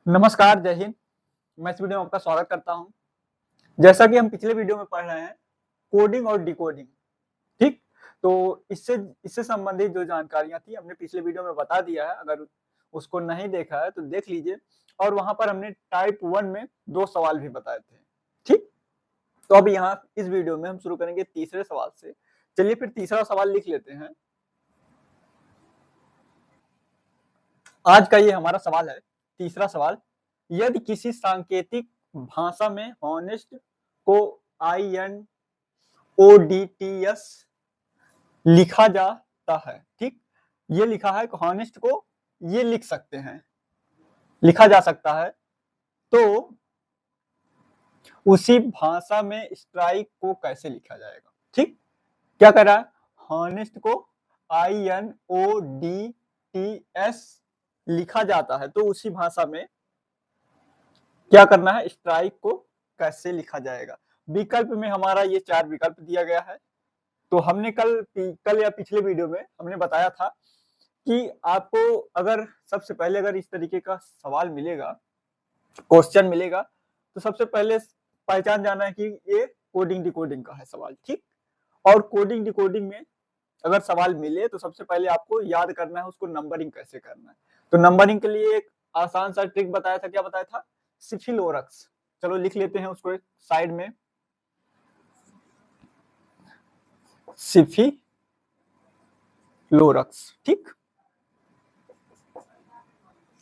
नमस्कार, जय हिंद। मैं इस वीडियो में आपका स्वागत करता हूं। जैसा कि हम पिछले वीडियो में पढ़ रहे हैं कोडिंग और डिकोडिंग, ठीक? तो इससे इससे संबंधित जो जानकारियां थी हमने पिछले वीडियो में बता दिया है। अगर उसको नहीं देखा है तो देख लीजिए। और वहां पर हमने टाइप 1 में 2 सवाल भी बताए थे, ठीक? तो अब यहाँ इस वीडियो में हम शुरू करेंगे तीसरे सवाल से। चलिए फिर तीसरा सवाल लिख लेते हैं। आज का ये हमारा सवाल है, तीसरा सवाल। यदि किसी सांकेतिक भाषा में हॉनेस्ट को INODTS लिखा जाता है, ठीक? ये लिखा है, हॉनेस्ट को ये लिख सकते हैं, लिखा जा सकता है। तो उसी भाषा में स्ट्राइक को कैसे लिखा जाएगा, ठीक? क्या कर रहा है? हॉनेस्ट को INODTS लिखा जाता है, तो उसी भाषा में क्या करना है? स्ट्राइक को कैसे लिखा जाएगा? विकल्प में हमारा ये 4 विकल्प दिया गया है। तो हमने कल या पिछले वीडियो में हमने बताया था कि आपको अगर सबसे पहले अगर इस तरीके का सवाल मिलेगा, क्वेश्चन मिलेगा, तो सबसे पहले पहचान जाना है कि ये कोडिंग डिकोडिंग का है सवाल, ठीक? और कोडिंग डिकोडिंग में अगर सवाल मिले तो सबसे पहले आपको याद करना है उसको नंबरिंग कैसे करना है। तो नंबरिंग के लिए एक आसान सा ट्रिक बताया था। क्या बताया था? सिफिलोरक्स। चलो लिख लेते हैं उसको एक साइड में। सिफिलोरक्स, ठीक?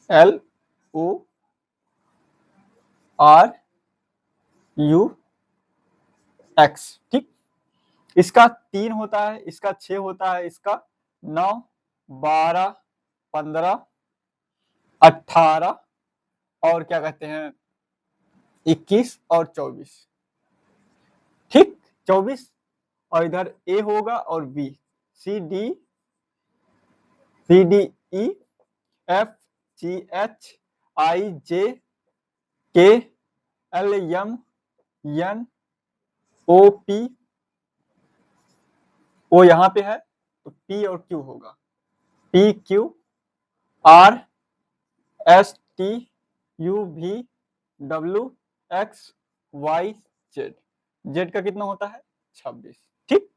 LORUX, ठीक? इसका 3 होता है, इसका 6 होता है, इसका 9, 12, 15, 18 और क्या कहते हैं 21 और 24, ठीक? 24 और इधर A होगा और B, C D E F G H I J K L M N O P, O यहाँ पे है तो P और Q होगा, P Q R S T U V W X Y Z। Z का कितना होता है? 26, ठीक?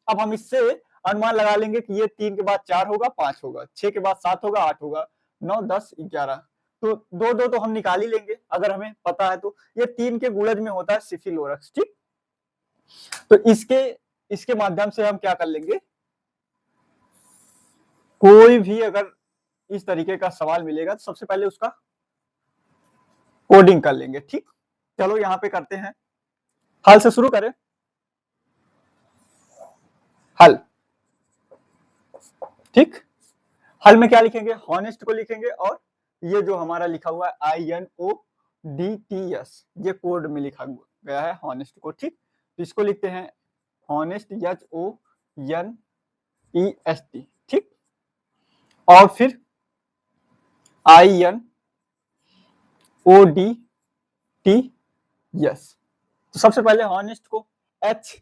अब हम इससे अनुमान लगा लेंगे कि ये 3 के बाद 4 होगा, 5 होगा, 6 के बाद 7 होगा, 8 होगा, 9, 10, 11। तो 2-2 तो हम निकाल ही लेंगे अगर हमें पता है तो। ये 3 के गुणज में होता है सिफिलोरक्स, ठीक? तो इसके माध्यम से हम क्या कर लेंगे, कोई भी अगर इस तरीके का सवाल मिलेगा तो सबसे पहले उसका कोडिंग कर लेंगे, ठीक? चलो यहाँ पे करते हैं, हल से शुरू करें। हल, ठीक? हल में क्या लिखेंगे? हॉनेस्ट को लिखेंगे और ये जो हमारा लिखा हुआ है INODTS, ये कोड में लिखा गया है हॉनेस्ट को, ठीक? तो इसको लिखते हैं हॉनेस्ट, HONEST, ठीक? और फिर INODTS। तो सबसे पहले हॉनेस्ट को H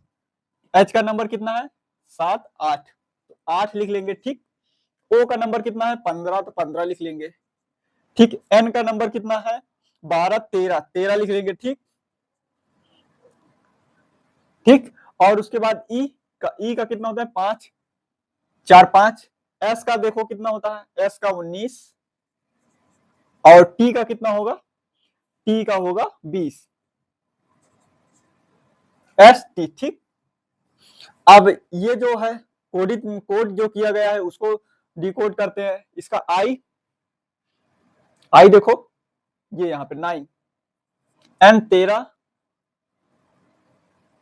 का नंबर कितना है? 7, 8, तो 8 लिख लेंगे, ठीक? O का नंबर कितना है? 15, तो 15 लिख लेंगे, ठीक? N का नंबर कितना है? 12, 13, 13 लिख लेंगे, ठीक? ठीक? और उसके बाद E का कितना होता है? 5, 4, 5। S का देखो कितना होता है? S का 19 और T का कितना होगा? T का होगा 20। ST, ठीक? अब ये जो है कोड जो किया गया है उसको डिकोड करते हैं। इसका I देखो ये यहाँ पे 9, N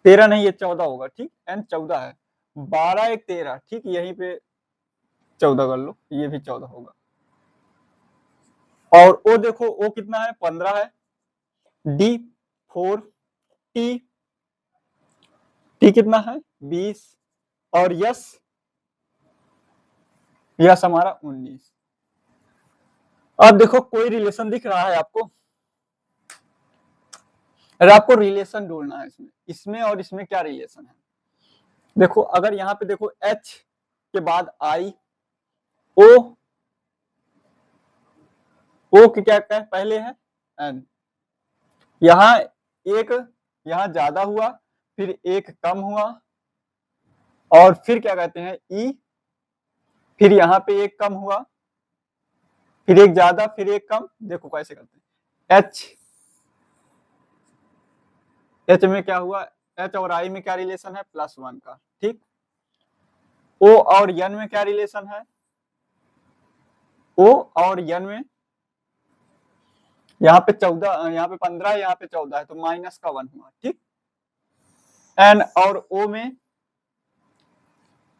13 नहीं, ये 14 होगा, ठीक? N 14 है, 12 1 13, ठीक? यहीं पे 14 कर लो, ये भी 14 होगा। और O देखो, O कितना है? 15 है, D 4, T कितना है? 20 और यस हमारा 19। अब देखो कोई रिलेशन दिख रहा है आपको? अगर आपको रिलेशन ढूंढना है इसमें और इसमें क्या रिलेशन है? देखो अगर यहाँ पे देखो H के बाद I, O के क्या पहले है? n। यहाँ एक यहाँ ज्यादा हुआ, फिर एक कम हुआ, और फिर क्या कहते हैं e, फिर यहाँ पे एक कम हुआ, फिर एक ज्यादा, फिर एक कम। देखो कैसे करते हैं, h में क्या हुआ, h और i में क्या रिलेशन है, +1 का, ठीक। o और n में क्या रिलेशन है, o और n में यहाँ पे 14, यहाँ पे 15, यहाँ पे 14 है, तो -1 हुआ, ठीक। n और o में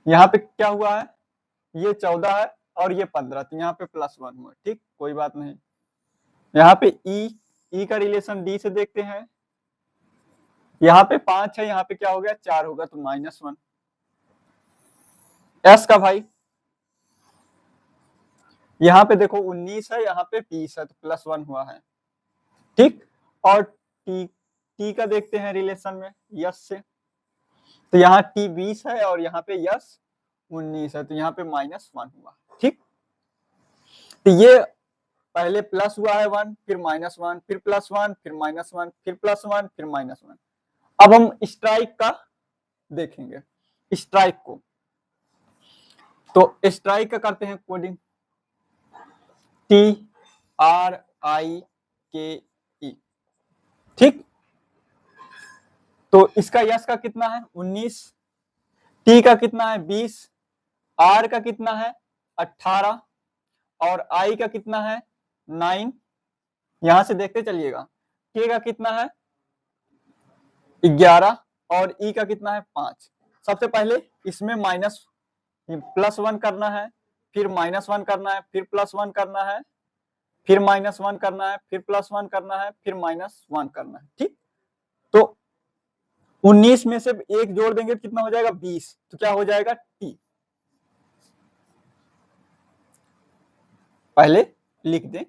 यहाँ पे क्या हुआ है, ये 14 है और ये 15, तो यहाँ पे +1 हुआ, ठीक, कोई बात नहीं। यहाँ पे e का रिलेशन d से देखते हैं, यहाँ पे 5 है, यहाँ पे क्या हो गया 4 होगा, तो -1। s का भाई यहाँ पे देखो 19 है, यहाँ पे 20 है, तो +1 हुआ है, ठीक। और t का देखते हैं रिलेशन में यस से, तो यहाँ t 20 है और यहाँ पे यस 19 है, तो यहाँ पे -1 हुआ, ठीक। तो ये पहले प्लस हुआ है 1, फिर -1, फिर +1, फिर -1, फिर +1, फिर -1। अब हम स्ट्राइक का देखेंगे, स्ट्राइक को। तो स्ट्राइक का करते हैं कोडिंग, TRIKE, ठीक। तो इसका यस का कितना है 19, टी का कितना है 20, आर का कितना है 18, और आई का कितना है 9। यहां से देखते चलिएगा, के का कितना है 11 और ई का कितना है 5। सबसे पहले इसमें +1 करना है, फिर -1 करना है, फिर +1 करना है, फिर -1 करना है, फिर +1 करना है, फिर -1 करना है, ठीक। तो 19 में से एक जोड़ देंगे तो कितना हो जाएगा 20, तो क्या हो जाएगा टी। पहले लिख दें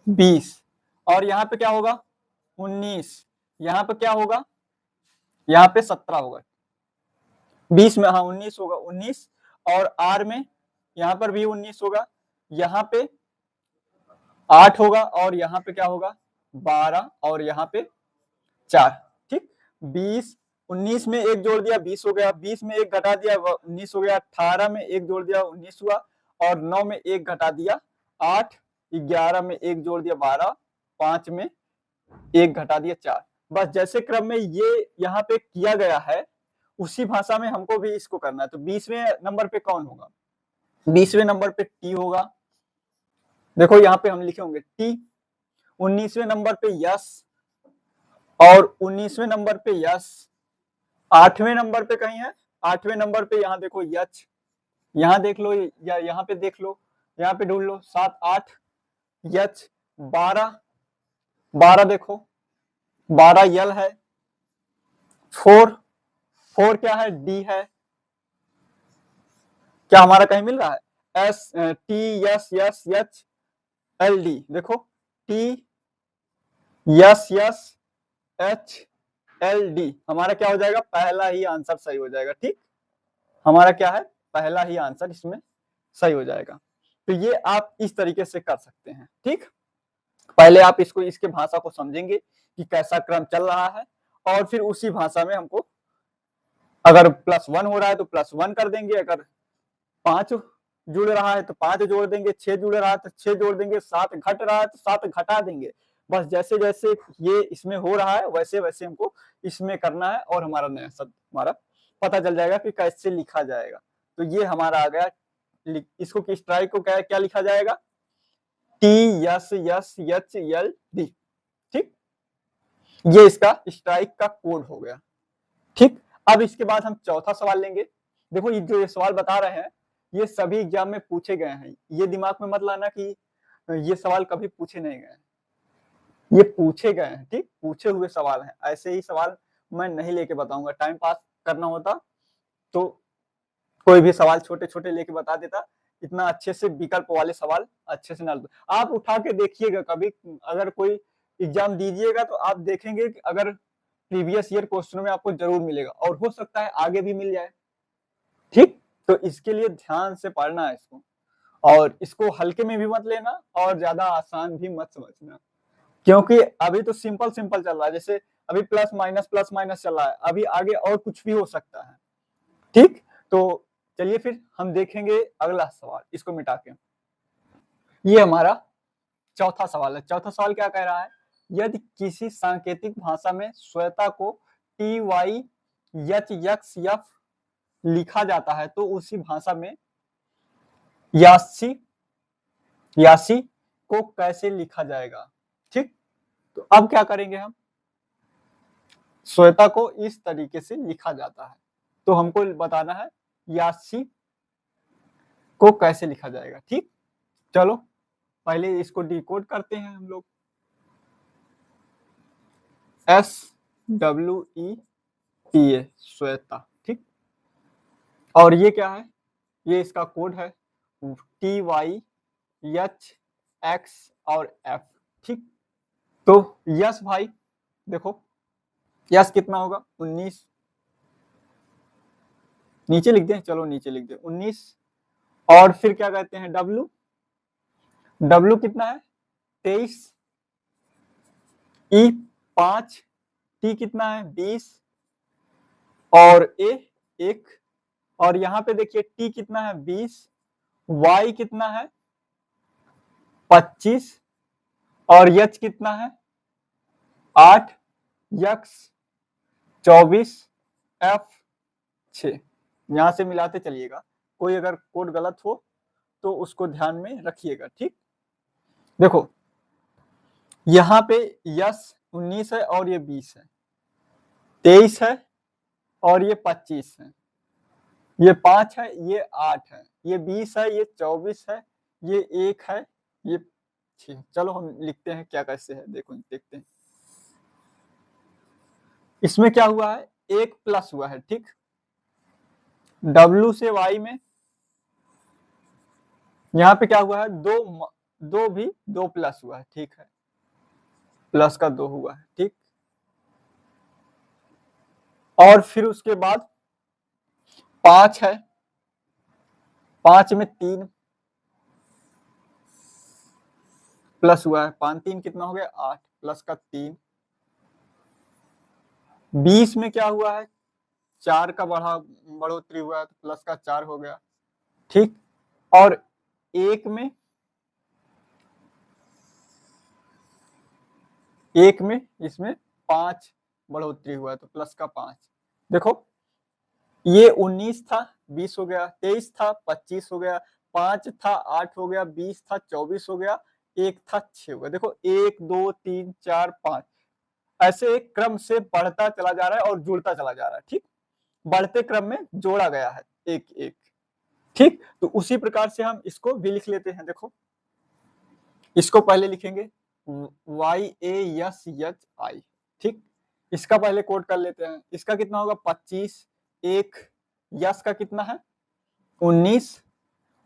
20, और यहाँ पे क्या होगा 19, यहाँ पे क्या होगा, यहाँ पे 17 होगा, 20 में, हाँ 19 होगा 19, और आर में यहाँ पर भी 19 होगा, यहाँ पे 8 होगा, और यहाँ पे क्या होगा 12, और यहाँ पे 4, ठीक। 20 19 में एक जोड़ दिया 20 हो गया, 20 में एक घटा दिया 19 हो गया, 18 में एक जोड़ दिया 19 हुआ, और 9 में एक घटा दिया 8, 11 में एक जोड़ दिया 12, 5 में एक घटा दिया 4। बस जैसे क्रम में ये यहाँ पे किया गया है, उसी भाषा में हमको भी इसको करना है। तो 20वें नंबर पे कौन होगा, 20वें नंबर पे टी होगा। देखो यहाँ पे हम लिखे होंगे टी। 19वें नंबर पे यस, और 19वें नंबर पे यस। 8वें नंबर पे कहीं है, 8वें नंबर पे यहाँ देखो यच, यहाँ देख लो या यहाँ पे देख लो, यहाँ पे ढूंढ लो 7 8 यच। 12 देखो 12 यल है। 4 क्या है डी है। क्या हमारा कहीं मिल रहा है एस टी यस यस यच एल डी। देखो T yes yes H L D, हमारा क्या हो जाएगा, पहला ही आंसर सही हो जाएगा, ठीक। हमारा क्या है, पहला ही आंसर इसमें सही हो जाएगा। तो ये आप इस तरीके से कर सकते हैं, ठीक। पहले आप इसको इसके भाषा को समझेंगे कि कैसा क्रम चल रहा है, और फिर उसी भाषा में हमको अगर +1 हो रहा है तो +1 कर देंगे, अगर 5 जुड़ रहा है तो 5 जोड़ देंगे, 6 जुड़ रहा है तो 6 जोड़ देंगे, 7 घट रहा है तो 7 घटा देंगे। बस जैसे जैसे ये इसमें हो रहा है वैसे वैसे हमको इसमें करना है, और हमारा नया शब्द हमारा पता चल जाएगा कि कैसे लिखा जाएगा। तो ये हमारा आ गया, इसको कि स्ट्राइक को क्या क्या लिखा जाएगा, टी यस यस यच यल डी, ठीक। ये इसका स्ट्राइक का कोड हो गया, ठीक। अब इसके बाद हम चौथा सवाल लेंगे। देखो ये जो ये सवाल बता रहे हैं ये सभी एग्जाम में पूछे गए हैं, ये दिमाग में मत लाना कि ये सवाल कभी पूछे नहीं गए, ये पूछे गए हैं, ठीक। पूछे हुए सवाल हैं, ऐसे ही सवाल मैं नहीं लेके बताऊंगा। टाइम पास करना होता तो कोई भी सवाल छोटे छोटे लेके बता देता, इतना अच्छे से विकल्प वाले सवाल अच्छे से ना। आप उठा के देखिएगा कभी, अगर कोई एग्जाम दीजिएगा तो आप देखेंगे कि अगर प्रीवियस ईयर क्वेश्चन में आपको जरूर मिलेगा, और हो सकता है आगे भी मिल जाए, ठीक। तो इसके लिए ध्यान से पढ़ना है इसको, और इसको हल्के में भी मत लेना और ज्यादा आसान भी मत समझना, क्योंकि अभी तो सिंपल सिंपल चल रहा है, जैसे अभी प्लस माइनस चल रहा है, अभी आगे और कुछ भी हो सकता है। ठीक, तो चलिए फिर हम देखेंगे अगला सवाल, इसको मिटा के। ये हमारा चौथा सवाल है। चौथा सवाल क्या कह रहा है, यदि किसी सांकेतिक भाषा में श्वेता को T Y H X F लिखा जाता है तो उसी भाषा में यासी यासी को कैसे लिखा जाएगा। ठीक, तो अब क्या करेंगे हम, श्वेता को इस तरीके से लिखा जाता है तो हमको बताना है यासी को कैसे लिखा जाएगा। ठीक, चलो पहले इसको डिकोड करते हैं हम लोग। SWETA श्वेता। ठीक, और ये क्या है, ये इसका कोड है TYHX और F। ठीक, तो यस भाई देखो, यस कितना होगा 19, नीचे लिख दें, चलो नीचे लिख दें 19, और फिर क्या कहते हैं W, W कितना है 23, E 5, T कितना है 20 और A 1, और यहाँ पे देखिए T कितना है 20, Y कितना है 25 और H कितना है 8, X 24, F 6। यहां से मिलाते चलिएगा, कोई अगर कोड गलत हो तो उसको ध्यान में रखिएगा। ठीक, देखो यहाँ पे यस 19 है और ये 20 है, 23 है और ये 25 है, ये 5 है, ये 8 है, ये 20 है, ये 24 है, ये 1 है, ये 6। चलो हम लिखते हैं क्या कैसे है, देखो देखते हैं। इसमें क्या हुआ है, एक प्लस हुआ है। ठीक, W से Y में यहाँ पे क्या हुआ है, दो प्लस हुआ है। ठीक है, प्लस का 2 हुआ है। ठीक, और फिर उसके बाद 5 है, 5 में 3 प्लस हुआ है, 5 3 कितना हो गया 8, प्लस का 3। 20 में क्या हुआ है, 4 का बढ़ोतरी हुआ है तो प्लस का 4 हो गया। ठीक, और एक में इसमें 5 बढ़ोतरी हुआ है तो प्लस का 5। देखो ये 19 था 20 हो गया, 23 था 25 हो गया, 5 था 8 हो गया, 20 था 24 हो गया, 1 था 6 हो गया। देखो 1 2 3 4 5 ऐसे एक क्रम से बढ़ता चला जा रहा है और जुड़ता चला जा रहा है। ठीक, बढ़ते क्रम में जोड़ा गया है एक एक। ठीक, तो उसी प्रकार से हम इसको भी लिख लेते हैं। देखो इसको पहले लिखेंगे YASHI। ठीक, इसका पहले कोड कर लेते हैं। इसका कितना होगा 25, एक यस का कितना है 19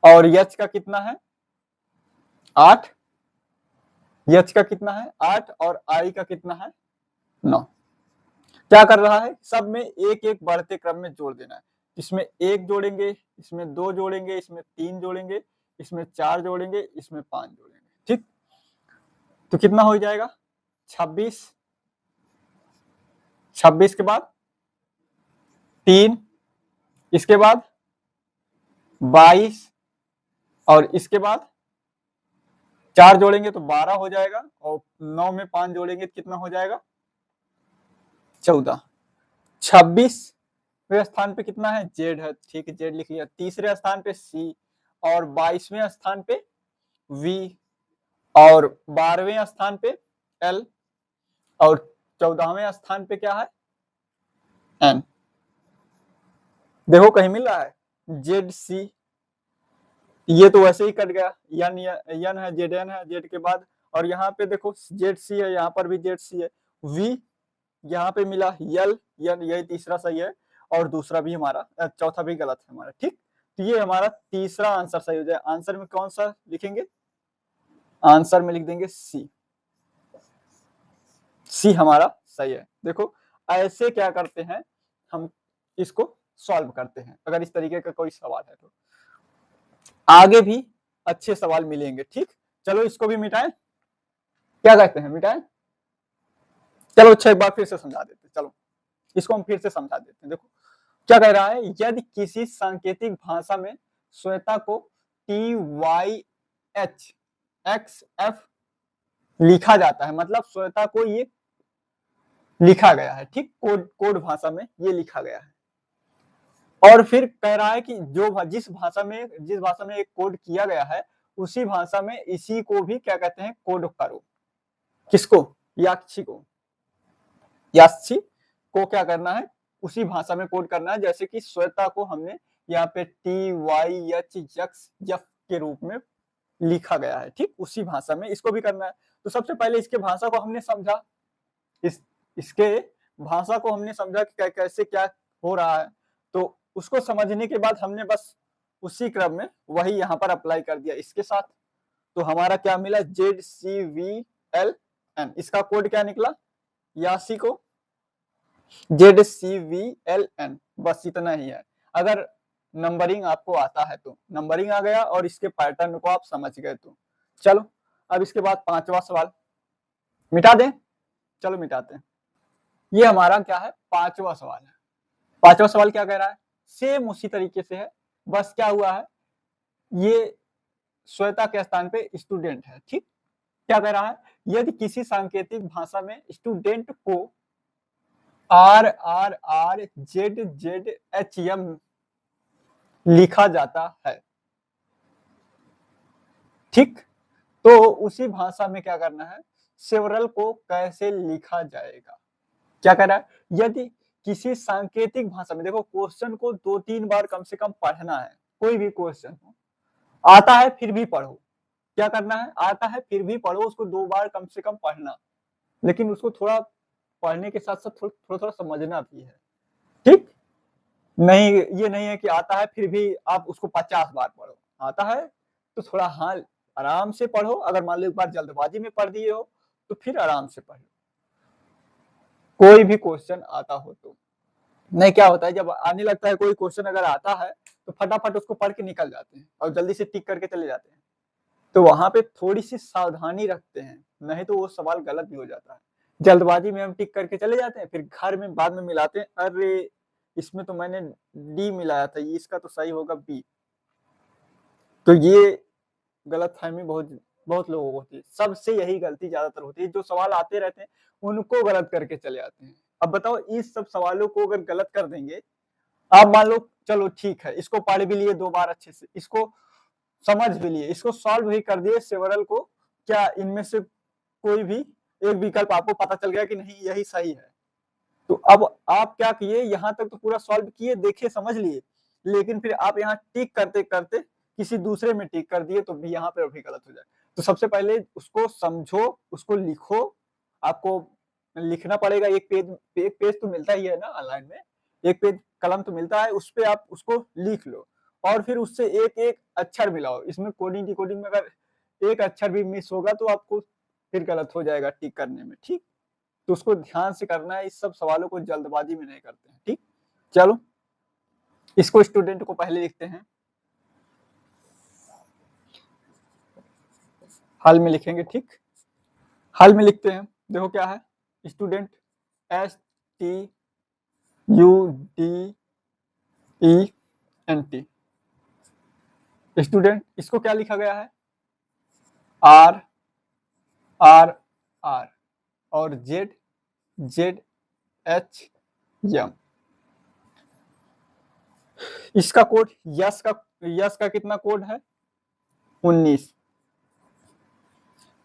और यच का कितना है 8, यच का कितना है 8 और आई का कितना है 9। क्या कर रहा है, सब में एक एक बढ़ते क्रम में जोड़ देना है। इसमें 1 जोड़ेंगे, इसमें 2 जोड़ेंगे, इसमें 3 जोड़ेंगे, इसमें 4 जोड़ेंगे, इसमें 5 जोड़ेंगे। ठीक, तो कितना हो जाएगा 26, 26 के बाद 3, इसके बाद 22 और इसके बाद 4 जोड़ेंगे तो 12 हो जाएगा और 9 में 5 जोड़ेंगे तो कितना हो जाएगा 14। 26वें स्थान पे कितना है जेड है। ठीक है, जेड लिख लिया। तीसरे स्थान पे सी और 22वें स्थान पे वी और 12वें स्थान पे एल और 14वें स्थान पे क्या है एन। देखो कहीं मिल रहा है जेड सी, ये तो वैसे ही कट गया, यन है जेड एन है जेड के बाद, और यहाँ पे देखो जेड सी है, यहाँ पर भी जेड सी है, वी यहाँ पे मिला यल यन, यही तीसरा सही है और दूसरा भी हमारा चौथा भी गलत है हमारा। ठीक, तो ये हमारा तीसरा आंसर सही हो जाए। आंसर में कौन सा लिखेंगे, आंसर में लिख देंगे सी, सी हमारा सही है। देखो ऐसे क्या करते हैं हम, इसको सॉल्व करते हैं अगर इस तरीके का कोई सवाल है तो आगे भी अच्छे सवाल मिलेंगे। ठीक, चलो इसको भी मिटाएं। क्या कहते हैं, मिटाएं? चलो अच्छा एक बार फिर से समझा देते हैं, चलो इसको हम फिर से समझा देते हैं। देखो क्या कह रहा है, यदि किसी सांकेतिक भाषा में श्वेता को TYHXF लिखा जाता है, मतलब श्वेता को ये लिखा गया है, ठीक, कोड भाषा में ये लिखा गया है। और फिर कह रहा है कि जिस भाषा में एक कोड किया गया है उसी भाषा में इसी को भी क्या कहते हैं, कोड करो। किसको? याक्षी को। याक्षी को क्या करना है, उसी भाषा में कोड करना है, जैसे कि श्वेता को हमने यहाँ पे TYHXF के रूप में लिखा गया है, ठीक, उसी भाषा में इसको भी करना है। तो सबसे पहले इसके भाषा को हमने समझा, इसके भाषा को हमने समझा कि कैसे क्या हो रहा है। तो उसको समझने के बाद हमने बस उसी क्रम में वही यहाँ पर अप्लाई कर दिया इसके साथ। तो हमारा क्या मिला, ZCVLN, इसका कोड क्या निकला, यासी को ZCVLN, बस इतना ही है। अगर नंबरिंग आपको आता है तो नंबरिंग आ गया और इसके पैटर्न को आप समझ गए तो चलो। अब इसके बाद 5वां सवाल मिटा दें, चलो मिटाते हैं। ये हमारा क्या है, 5वां सवाल है। 5वां सवाल क्या कह रहा है, सेम उसी तरीके से है, बस क्या हुआ है, ये श्वेता के स्थान पे स्टूडेंट है, ठीक। क्या कह रहा है, यदि किसी सांकेतिक भाषा में स्टूडेंट को RRRZZHM लिखा जाता है, ठीक, तो उसी भाषा में क्या करना है, सेवरल को कैसे लिखा जाएगा। क्या कह रहा है, यदि किसी सांकेतिक भाषा में, देखो क्वेश्चन को 2-3 बार कम से कम पढ़ना है, कोई भी क्वेश्चन हो, आता है फिर भी पढ़ो। क्या करना है, आता है फिर भी पढ़ो, उसको 2 बार कम से कम पढ़ना, लेकिन उसको थोड़ा पढ़ने के साथ साथ थोड़ा समझना भी है, ठीक। नहीं, ये नहीं है कि आता है फिर भी आप उसको 50 बार पढ़ो, आता है तो थोड़ा हाँ आराम से पढ़ो। अगर मान लो एक बार जल्दबाजी में पढ़ दिए हो तो फिर आराम से पढ़ो, कोई भी क्वेश्चन आता हो तो। नहीं क्या होता है, जब आने लगता है कोई क्वेश्चन अगर आता है तो फटाफट उसको पढ़ के निकल जाते हैं और जल्दी से टिक करके चले जाते हैं, तो वहां पे थोड़ी सी सावधानी रखते हैं, नहीं तो वो सवाल गलत भी हो जाता है। जल्दबाजी में हम टिक करके चले जाते हैं, फिर घर में बाद में मिलाते हैं, अरे इसमें तो मैंने डी मिलाया था, इसका तो सही होगा बी। तो ये गलतफहमी बहुत बहुत लोगों को होती है, सबसे यही गलती ज्यादातर होती है, जो सवाल आते रहते हैं उनको गलत करके चले आते हैं। अब बताओ इस सब सवालों को अगर गलत कर देंगे, आप मान लो चलो ठीक है, इसको पढ़ भी लिए 2 बार अच्छे से, इसको समझ भी लिए, इसको सॉल्व भी कर दिए सेवरल को, क्या इनमें से कोई भी एक विकल्प आपको पता चल गया कि नहीं यही सही है, तो अब आप क्या किए, यहाँ तक तो पूरा सॉल्व किए, देखे, समझ लिए, लेकिन फिर आप यहाँ टिक करते करते किसी दूसरे में टिक कर दिए तो भी यहाँ पे भी गलत हो जाए। तो सबसे पहले उसको समझो, उसको लिखो, आपको लिखना पड़ेगा, एक पेज तो मिलता ही है ना ऑनलाइन में, एक पेज कलम तो मिलता है, उस पे आप उसको लिख लो और फिर उससे एक एक अक्षर मिलाओ। इसमें कोडिंग डिकोडिंग में अगर एक अक्षर भी मिस होगा तो आपको फिर गलत हो जाएगा टिक करने में, ठीक। तो उसको ध्यान से करना है, इस सब सवालों को जल्दबाजी में नहीं करते हैं, ठीक। चलो इसको स्टूडेंट को पहले लिखते हैं, हाल में लिखेंगे, ठीक, हाल में लिखते हैं। देखो क्या है, स्टूडेंट STUDENT, स्टूडेंट, इसको क्या लिखा गया है, RRR और ZZHM। इसका कोड यस का कितना कोड है, 19,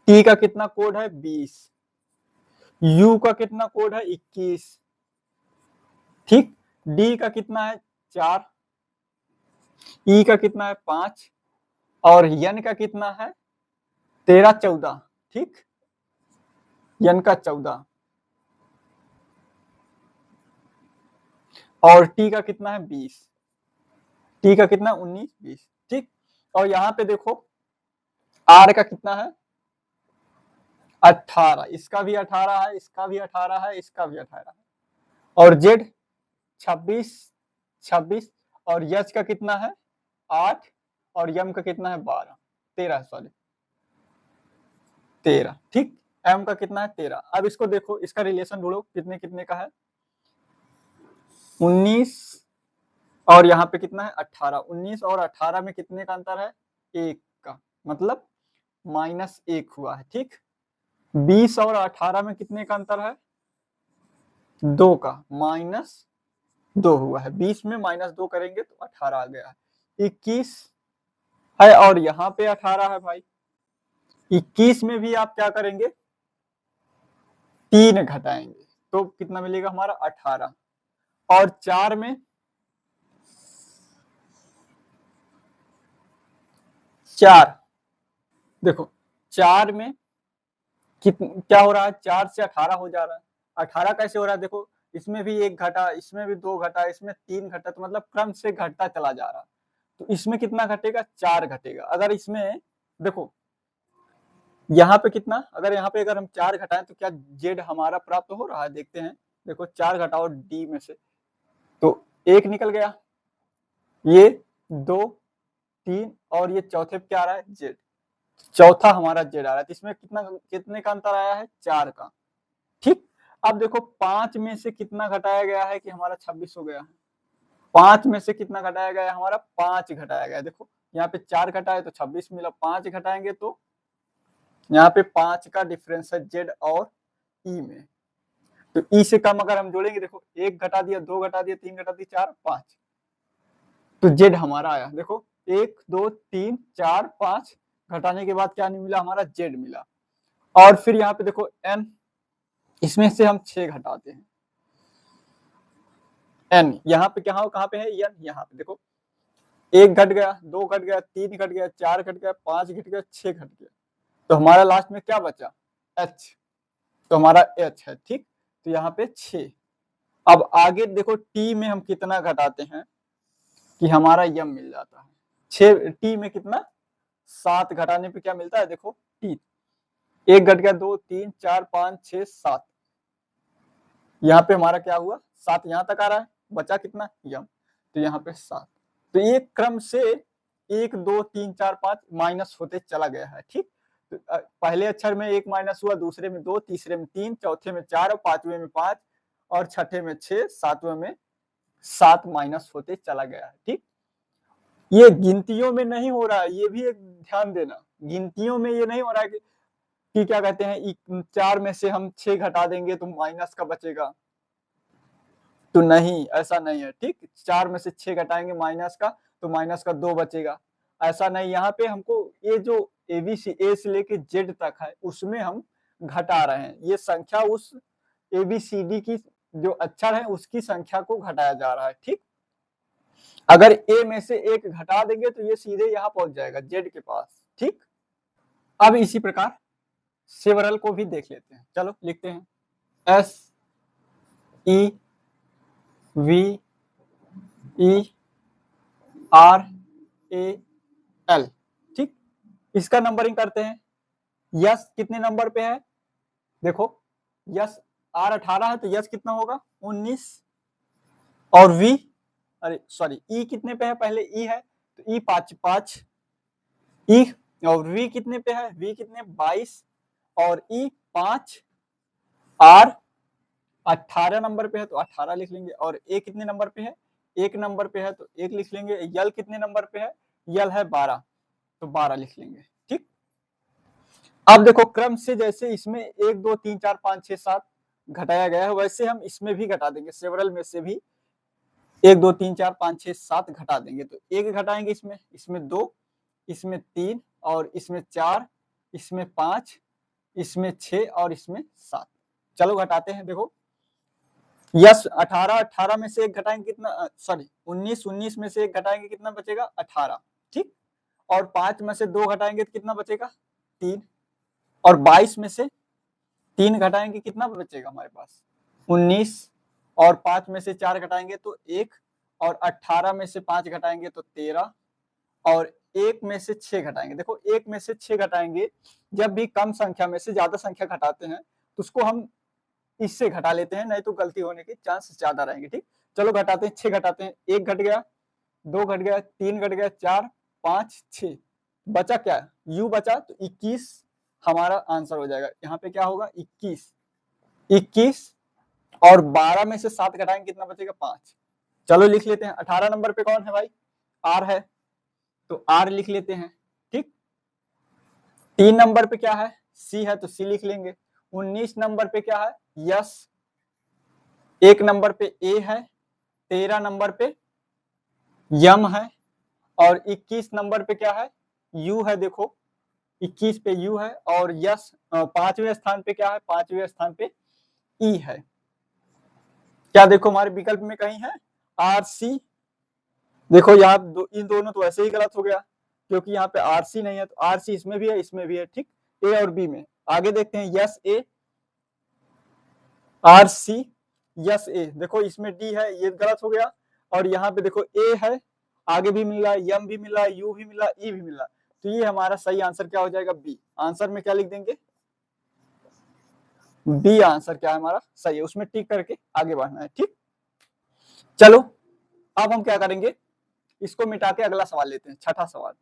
टी का कितना कोड है, 20, यू का कितना कोड है, 21, ठीक, डी का कितना है, 4, ई का कितना है, 5 और यन का कितना है, 13, 14, ठीक, यन का 14 और टी का कितना है, 20, टी का कितना 19, 20, ठीक। और यहाँ पे देखो आर का कितना है, 18, इसका भी 18 है, इसका भी 18 है, इसका भी 18 है, और जेड 26 26 और यच का कितना है, 8 और यम का कितना है, 12 13 सॉरी 13, ठीक। m का कितना है 13। अब इसको देखो, इसका रिलेशन ढूंढो कितने कितने का है। 19 और यहाँ पे कितना है 18। 19 और 18 में कितने का अंतर है 1 का, मतलब -1 हुआ है। ठीक, 20 और 18 में कितने का अंतर है 2 का, -2 हुआ है। 20 में -2 करेंगे तो 18 आ गया है। 21 है और यहाँ पे 18 है भाई। 21 में भी आप क्या करेंगे 3 घटाएंगे तो कितना मिलेगा हमारा 18। और 4 में 4, देखो 4 में क्या हो रहा है 4 से 18 हो जा रहा है। 18 कैसे हो रहा है, देखो इसमें भी 1 घटा, इसमें भी 2 घटा, इसमें 3 घटा, तो मतलब क्रम से घटता चला जा रहा है। तो इसमें कितना घटेगा 4 घटेगा। अगर इसमें देखो यहाँ पे कितना, अगर यहाँ पे अगर हम 4 घटाएं तो क्या जेड हमारा प्राप्त हो रहा है, देखते हैं। देखो 4 घटाओ डी में से तो 1 निकल गया, ये 2 3 और ये चौथे पे क्या आ रहा है जेड, चौथा हमारा जेड आ रहा है। तो इसमें कितना कितने का अंतर आया है 4 का। ठीक, अब देखो 5 में से कितना घटाया गया है कि हमारा 26 हो गया है। 5 में से कितना घटाया गया है हमारा 5 घटाया गया है। देखो यहाँ पे 4 घटाए तो 26 मिला, 5 घटाएंगे तो यहाँ पे 5 का डिफरेंस है जेड और ई में। तो ई से कम अगर हम जोड़ेंगे, देखो 1 घटा दिया, 2 घटा दिया, 3 घटा दिया, 4 5, तो जेड हमारा आया। देखो 1 2 3 4 5 घटाने के बाद क्या नहीं मिला हमारा जेड मिला। और फिर यहाँ पे देखो एन, इसमें से हम 6 घटाते हैं एन, यहाँ पे कहाँ पे है एन, यहाँ पे देखो 1 घट गया, 2 घट गया, 3 घट गया, 4 घट गया, 5 घट गया, 6 घट गया, तो हमारा लास्ट में क्या बचा एच, तो हमारा एच है। ठीक, तो यहाँ पे 6। अब आगे देखो टी में हम कितना घटाते हैं कि हमारा यम मिल जाता है 6। टी में कितना 7 घटाने पे क्या मिलता है, देखो टी 1 घट गया, 2 3 4 5 6 7, यहाँ पे हमारा क्या हुआ 7 यहाँ तक आ रहा है, बचा कितना यम, तो यहाँ पे 7। तो ये क्रम से 1 2 3 4 5 माइनस होते चला गया है। ठीक, तो पहले अक्षर में 1 माइनस हुआ, दूसरे में 2, तीसरे में 3, चौथे में 4 और पांचवें में 5 और छठे में 6, सातवें में 7 माइनस होते चला गया है। ठीक, ये गिनतियों में नहीं हो रहा है, ये भी एक ध्यान देना, गिनतियों में ये नहीं हो रहा है कि क्या कहते हैं 4 में से हम 6 घटा देंगे तो माइनस का बचेगा, तो नहीं ऐसा नहीं है। ठीक, 4 में से 6 घटाएंगे माइनस का तो माइनस का 2 बचेगा, ऐसा नहीं। यहाँ पे हमको ये जो एबीसी ए से लेके जेड तक है उसमें हम घटा रहे हैं, ये संख्या उस एबीसीडी की जो अक्षर है उसकी संख्या को घटाया जा रहा है। ठीक, अगर ए में से 1 घटा देंगे तो ये सीधे यहाँ पहुंच जाएगा जेड के पास। ठीक, अब इसी प्रकार सेवरल को भी देख लेते हैं, चलो लिखते हैं S E V E R A L. ठीक, इसका नंबरिंग करते हैं। यस कितने नंबर पे है, देखो यस आर 18 है तो यस कितना होगा 19, और वी अरे सॉरी ई कितने पे है, पहले ई है तो ई 5 ई, और वी कितने पे है, वी कितने 22 और ई 5, आर 18 नंबर पे है तो 18 लिख लेंगे, और ए कितने नंबर पे है 1 नंबर पे है तो 1 लिख लेंगे। यल कितने नंबर पे है, यल है 12 तो 12 लिख लेंगे। ठीक, अब देखो क्रम से जैसे इसमें 1 2 3 4 5 6 7 घटाया गया है वैसे हम इसमें भी घटा देंगे, सेवरल में से भी 1 2 3 4 5 6 7 घटा देंगे। तो 1 घटाएंगे इसमें 2, इसमें 3 और इसमें 4, इसमें 5, इसमें 6 और इसमें 7। चलो घटाते हैं, देखो यस 18 में से 1 घटाएंगे कितना, सॉरी 19 में से 1 घटाएंगे कितना बचेगा 18। ठीक, और 5 में से 2 घटाएंगे तो कितना बचेगा 3, और 22 में से 3 घटाएंगे कितना बचेगा हमारे पास 19, और 5 में से 4 घटाएंगे तो 1, और 18 में से 5 घटाएंगे तो 13, और 1 में से 6 घटाएंगे। देखो 1 में से 6 घटाएंगे, जब भी कम संख्या में से ज्यादा संख्या घटाते हैं तो उसको हम इससे घटा लेते हैं, नहीं तो गलती होने के चांस ज्यादा रहेंगे। ठीक, चलो घटाते हैं, 6 घटाते हैं, 1 घट गया, 2 घट गया, 3 घट गया, 4 5 6, बचा क्या यू बचा, तो 21 हमारा आंसर हो जाएगा। यहाँ पे क्या होगा 21, 21 और 12 में से 7 घटाएंगे कितना बचेगा 5। चलो लिख लेते हैं। 18 नंबर पे कौन है भाई, आर है, तो आर लिख लेते हैं। ठीक, 3 नंबर पे क्या है, सी है, तो सी लिख लेंगे। 19 नंबर पे क्या है, यस। 1 नंबर पे ए है, 13 नंबर पे यम है, और 21 नंबर पे क्या है, यू है। देखो 21 पे यू है, और यस 5वें स्थान पे क्या है, 5वें स्थान पे ई है। क्या देखो हमारे विकल्प में कहीं है आर सी, देखो यहाँ इन दोनों तो ऐसे ही गलत हो गया, क्योंकि यहाँ पे आर सी नहीं है, तो आर सी इसमें भी है, इसमें भी है। ठीक, ए और बी में। आगे देखते हैं, यस ए, आर सी, यस ए। देखो इसमें डी है, ये गलत हो गया, और यहाँ पे देखो ए है, आगे भी मिला, यम भी मिला, यू भी मिला, ई भी मिला, तो ये हमारा सही आंसर क्या हो जाएगा, बी। आंसर में क्या लिख देंगे, बी आंसर क्या है हमारा सही है, उसमें टिक करके आगे बढ़ना है। ठीक, चलो अब हम क्या करेंगे, इसको मिटा के अगला सवाल लेते हैं, छठा सवाल।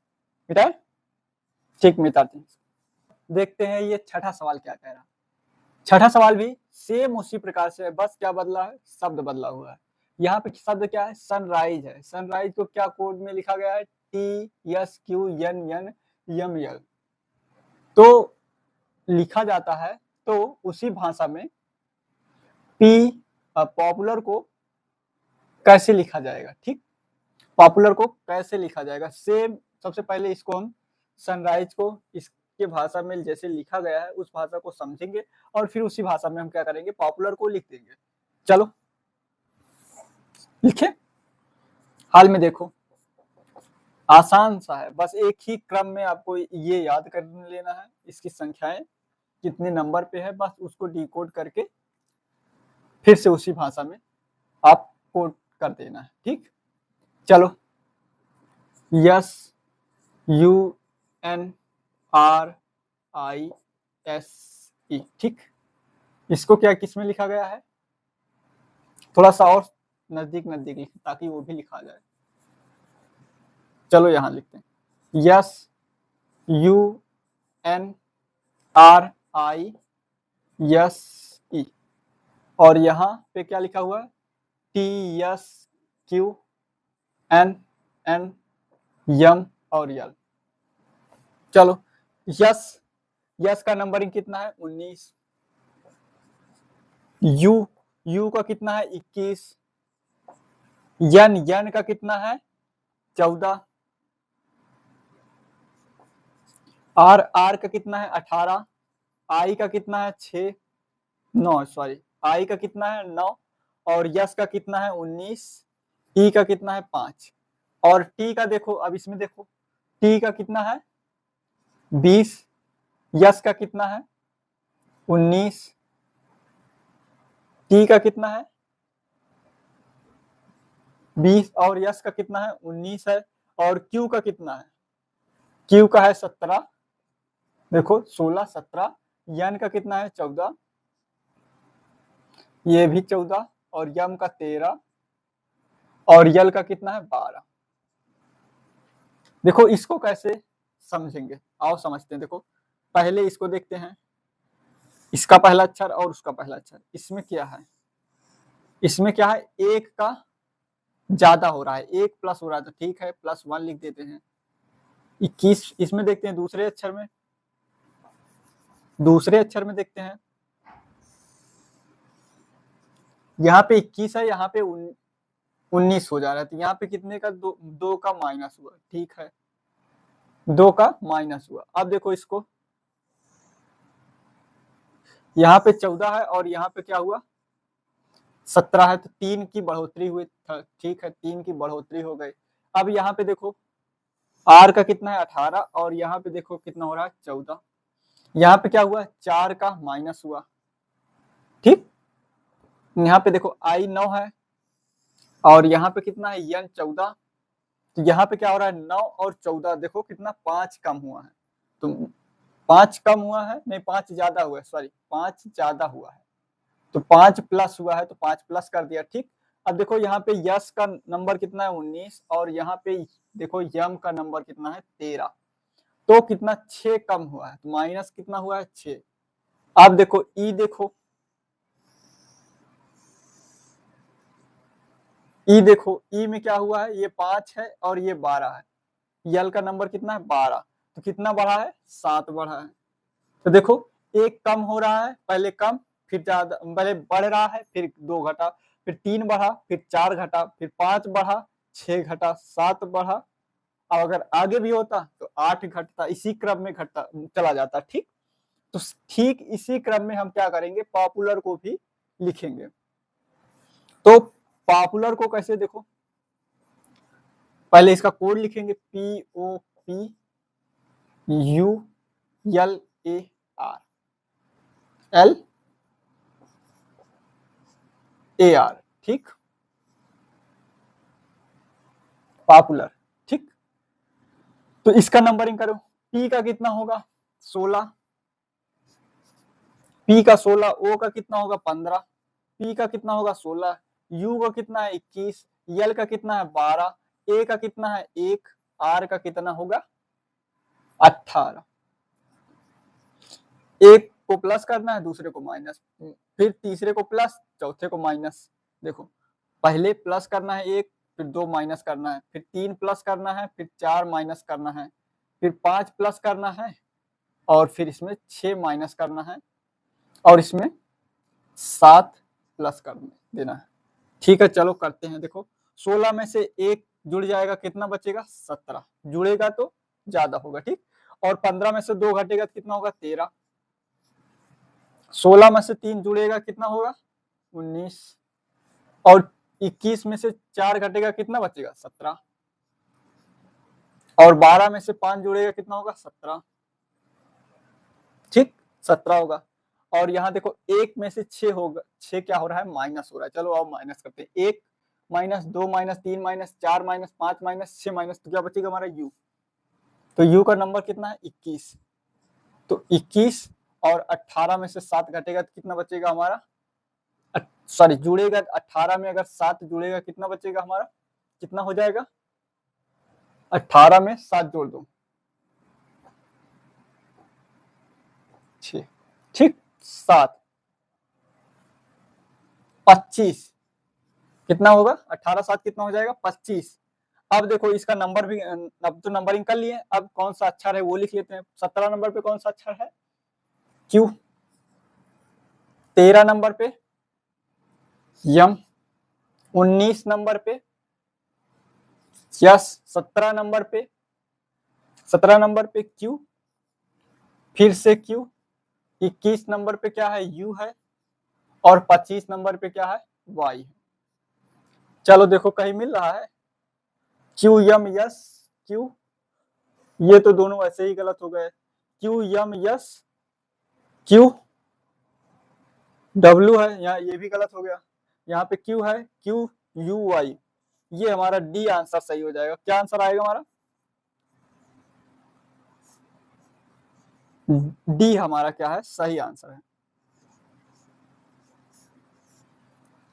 मिटाए, ठीक, मिटाते हैं। देखते हैं ये छठा सवाल क्या कह रहा है। छठा सवाल भी सेम उसी प्रकार से है, बस क्या बदला है, शब्द बदला हुआ है। यहाँ पे शब्द क्या है, सनराइज है। सनराइज को क्या कोड में लिखा गया है, TSQNN तो लिखा जाता है, तो उसी भाषा में पी पॉपुलर को कैसे लिखा जाएगा। ठीक, पॉपुलर को कैसे लिखा जाएगा, सेम। सबसे पहले इसको हम सनराइज को इसके भाषा में जैसे लिखा गया है उस भाषा को समझेंगे, और फिर उसी भाषा में हम क्या करेंगे, पॉपुलर को लिख देंगे। चलो लिखे, हाल में देखो आसान सा है, बस एक ही क्रम में आपको ये याद कर लेना है, इसकी संख्याएं कितने नंबर पे है, बस उसको डिकोड करके फिर से उसी भाषा में आप कोड कर देना है। ठीक, चलो, SUNRISE। ठीक, इसको क्या किस में लिखा गया है, थोड़ा सा और नजदीक नजदीक लिखें ताकि वो भी लिखा जाए। चलो यहां लिखते हैं, SUNRISE, और यहाँ पे क्या लिखा हुआ है, TSQNN और यल। चलो, यस का नंबरिंग कितना है, 19। यू का कितना है, 21। यन का कितना है, 14। आर का कितना है, 18। आई का कितना है, 9 सॉरी, आई का कितना है, 9, और यस का कितना है, 19। ई का कितना है, 5, और टी का देखो, अब इसमें देखो टी का कितना है, 20। यस का कितना है, 19। टी का कितना है, 20, और यस का कितना है, 19 है, और क्यू का कितना है, क्यू का है 17। देखो 16, 17। यन का कितना है, 14, ये भी 14, और यम का 13, और यल का कितना है, 12। देखो इसको कैसे समझेंगे, आओ समझते हैं। देखो पहले इसको देखते हैं, इसका पहला अक्षर और उसका पहला अक्षर, इसमें क्या है, इसमें क्या है, एक का ज्यादा हो रहा है, एक प्लस हो रहा है, तो ठीक है +1 लिख देते हैं। 21 इसमें देखते हैं, दूसरे अक्षर में देखते हैं, यहाँ पे 21 है, यहाँ पे 19 हो जा रहा है, तो यहाँ पे कितने का, 2 का माइनस हुआ। ठीक है, 2 का माइनस हुआ। अब देखो इसको, यहाँ पे 14 है, और यहाँ पे क्या हुआ, 17 है, तो 3 की बढ़ोतरी हुई। ठीक है, 3 की बढ़ोतरी हो गई। अब यहाँ पे देखो आर का कितना है, 18, और यहाँ पे देखो कितना हो रहा है, 14। यहाँ पे क्या हुआ, 4 का माइनस हुआ। ठीक, यहाँ पे देखो आई 9 है, और यहाँ पे कितना है, यन 14, तो यहाँ पे क्या हो रहा है, 9 और 14, देखो कितना 5 कम हुआ है, तो 5 कम हुआ है, नहीं 5 ज्यादा हुआ है, सॉरी 5 ज्यादा हुआ है, तो 5 प्लस हुआ है, तो 5 प्लस कर दिया। ठीक, अब देखो यहाँ पे यस का नंबर कितना है, 19, और यहाँ पे देखो यम का नंबर कितना है, 13, तो कितना 6 कम हुआ है, तो माइनस कितना हुआ है 6। अब देखो ई, देखो ई, देखो ई में क्या हुआ है, ये 5 है और ये 12 है। यल का नंबर कितना है 12, तो कितना बढ़ा है 7 बढ़ा है। तो देखो एक कम हो रहा है, पहले कम फिर ज्यादा, पहले बढ़ रहा है फिर 2 घटा, फिर 3 बढ़ा, फिर 4 घटा, फिर 5 बढ़ा, 6 घटा, 7 बढ़ा। और अगर आगे भी होता तो 8 घटता, इसी क्रम में घटता चला जाता। ठीक, तो ठीक इसी क्रम में हम क्या करेंगे, पॉपुलर को भी लिखेंगे। तो पॉपुलर को कैसे, देखो पहले इसका कोड लिखेंगे, POPULAR, ठीक, पॉपुलर। ठीक, तो इसका नंबरिंग करो, P का कितना होगा 16, P का 16, O का कितना होगा 15, P का कितना होगा 16, U का कितना है 21, L का कितना है 12, A का कितना है 1, R का कितना होगा 18। एक को प्लस करना है, दूसरे को माइनस, फिर तीसरे को प्लस, चौथे को माइनस। देखो पहले प्लस करना है 1, फिर 2 माइनस करना है, फिर 3 प्लस करना है, फिर 4 माइनस करना है, फिर 5 प्लस करना है, और फिर इसमें 6 माइनस करना है, और इसमें 7 प्लस कर देना है। ठीक है, चलो करते हैं। देखो 16 में से 1 जुड़ जाएगा, कितना बचेगा 17, जुड़ेगा तो ज्यादा होगा। ठीक, और 15 में से 2 घटेगा तो कितना होगा 13, 16 में से 3 जुड़ेगा कितना होगा 19, और 21 में से 4 घटेगा कितना बचेगा 17, और 12 में से 5 जुड़ेगा कितना होगा 17। ठीक, 17 होगा। और यहाँ देखो 1 में से 6 होगा, 6 क्या हो रहा है माइनस हो रहा है। चलो अब माइनस करते हैं, 1 minus 2 minus 3 minus 4 minus 5 minus 6 minus, तो क्या बचेगा हमारा u। तो u का नंबर कितना है 21, तो 21 और 18 में से 7 घटेगा तो कितना बचेगा हमारा, सॉरी जुड़ेगा 18 में अगर 7 जुड़ेगा कितना बचेगा हमारा, कितना हो जाएगा 18 में 7 जोड़ दो 6, ठीक 7, 25 कितना होगा 18 7 कितना हो जाएगा 25। अब देखो इसका नंबर भी, अब तो नंबरिंग कर लिए, अब कौन सा अक्षर है वो लिख लेते हैं। 17 नंबर पे कौन सा अक्षर है Q, 13 नंबर पे M, 19 नंबर पे यस, 17 नंबर पे, 17 नंबर पे Q, फिर से Q, 21 नंबर पे क्या है U है, और 25 नंबर पे क्या है Y है। चलो देखो कहीं मिल रहा है Q M S Q, ये तो दोनों ऐसे ही गलत हो गए। Q M S Q W है, यहाँ ये भी गलत हो गया। यहाँ पे Q है Q U Y, ये हमारा D आंसर सही हो जाएगा। क्या आंसर आएगा हमारा, D हमारा क्या है सही आंसर है।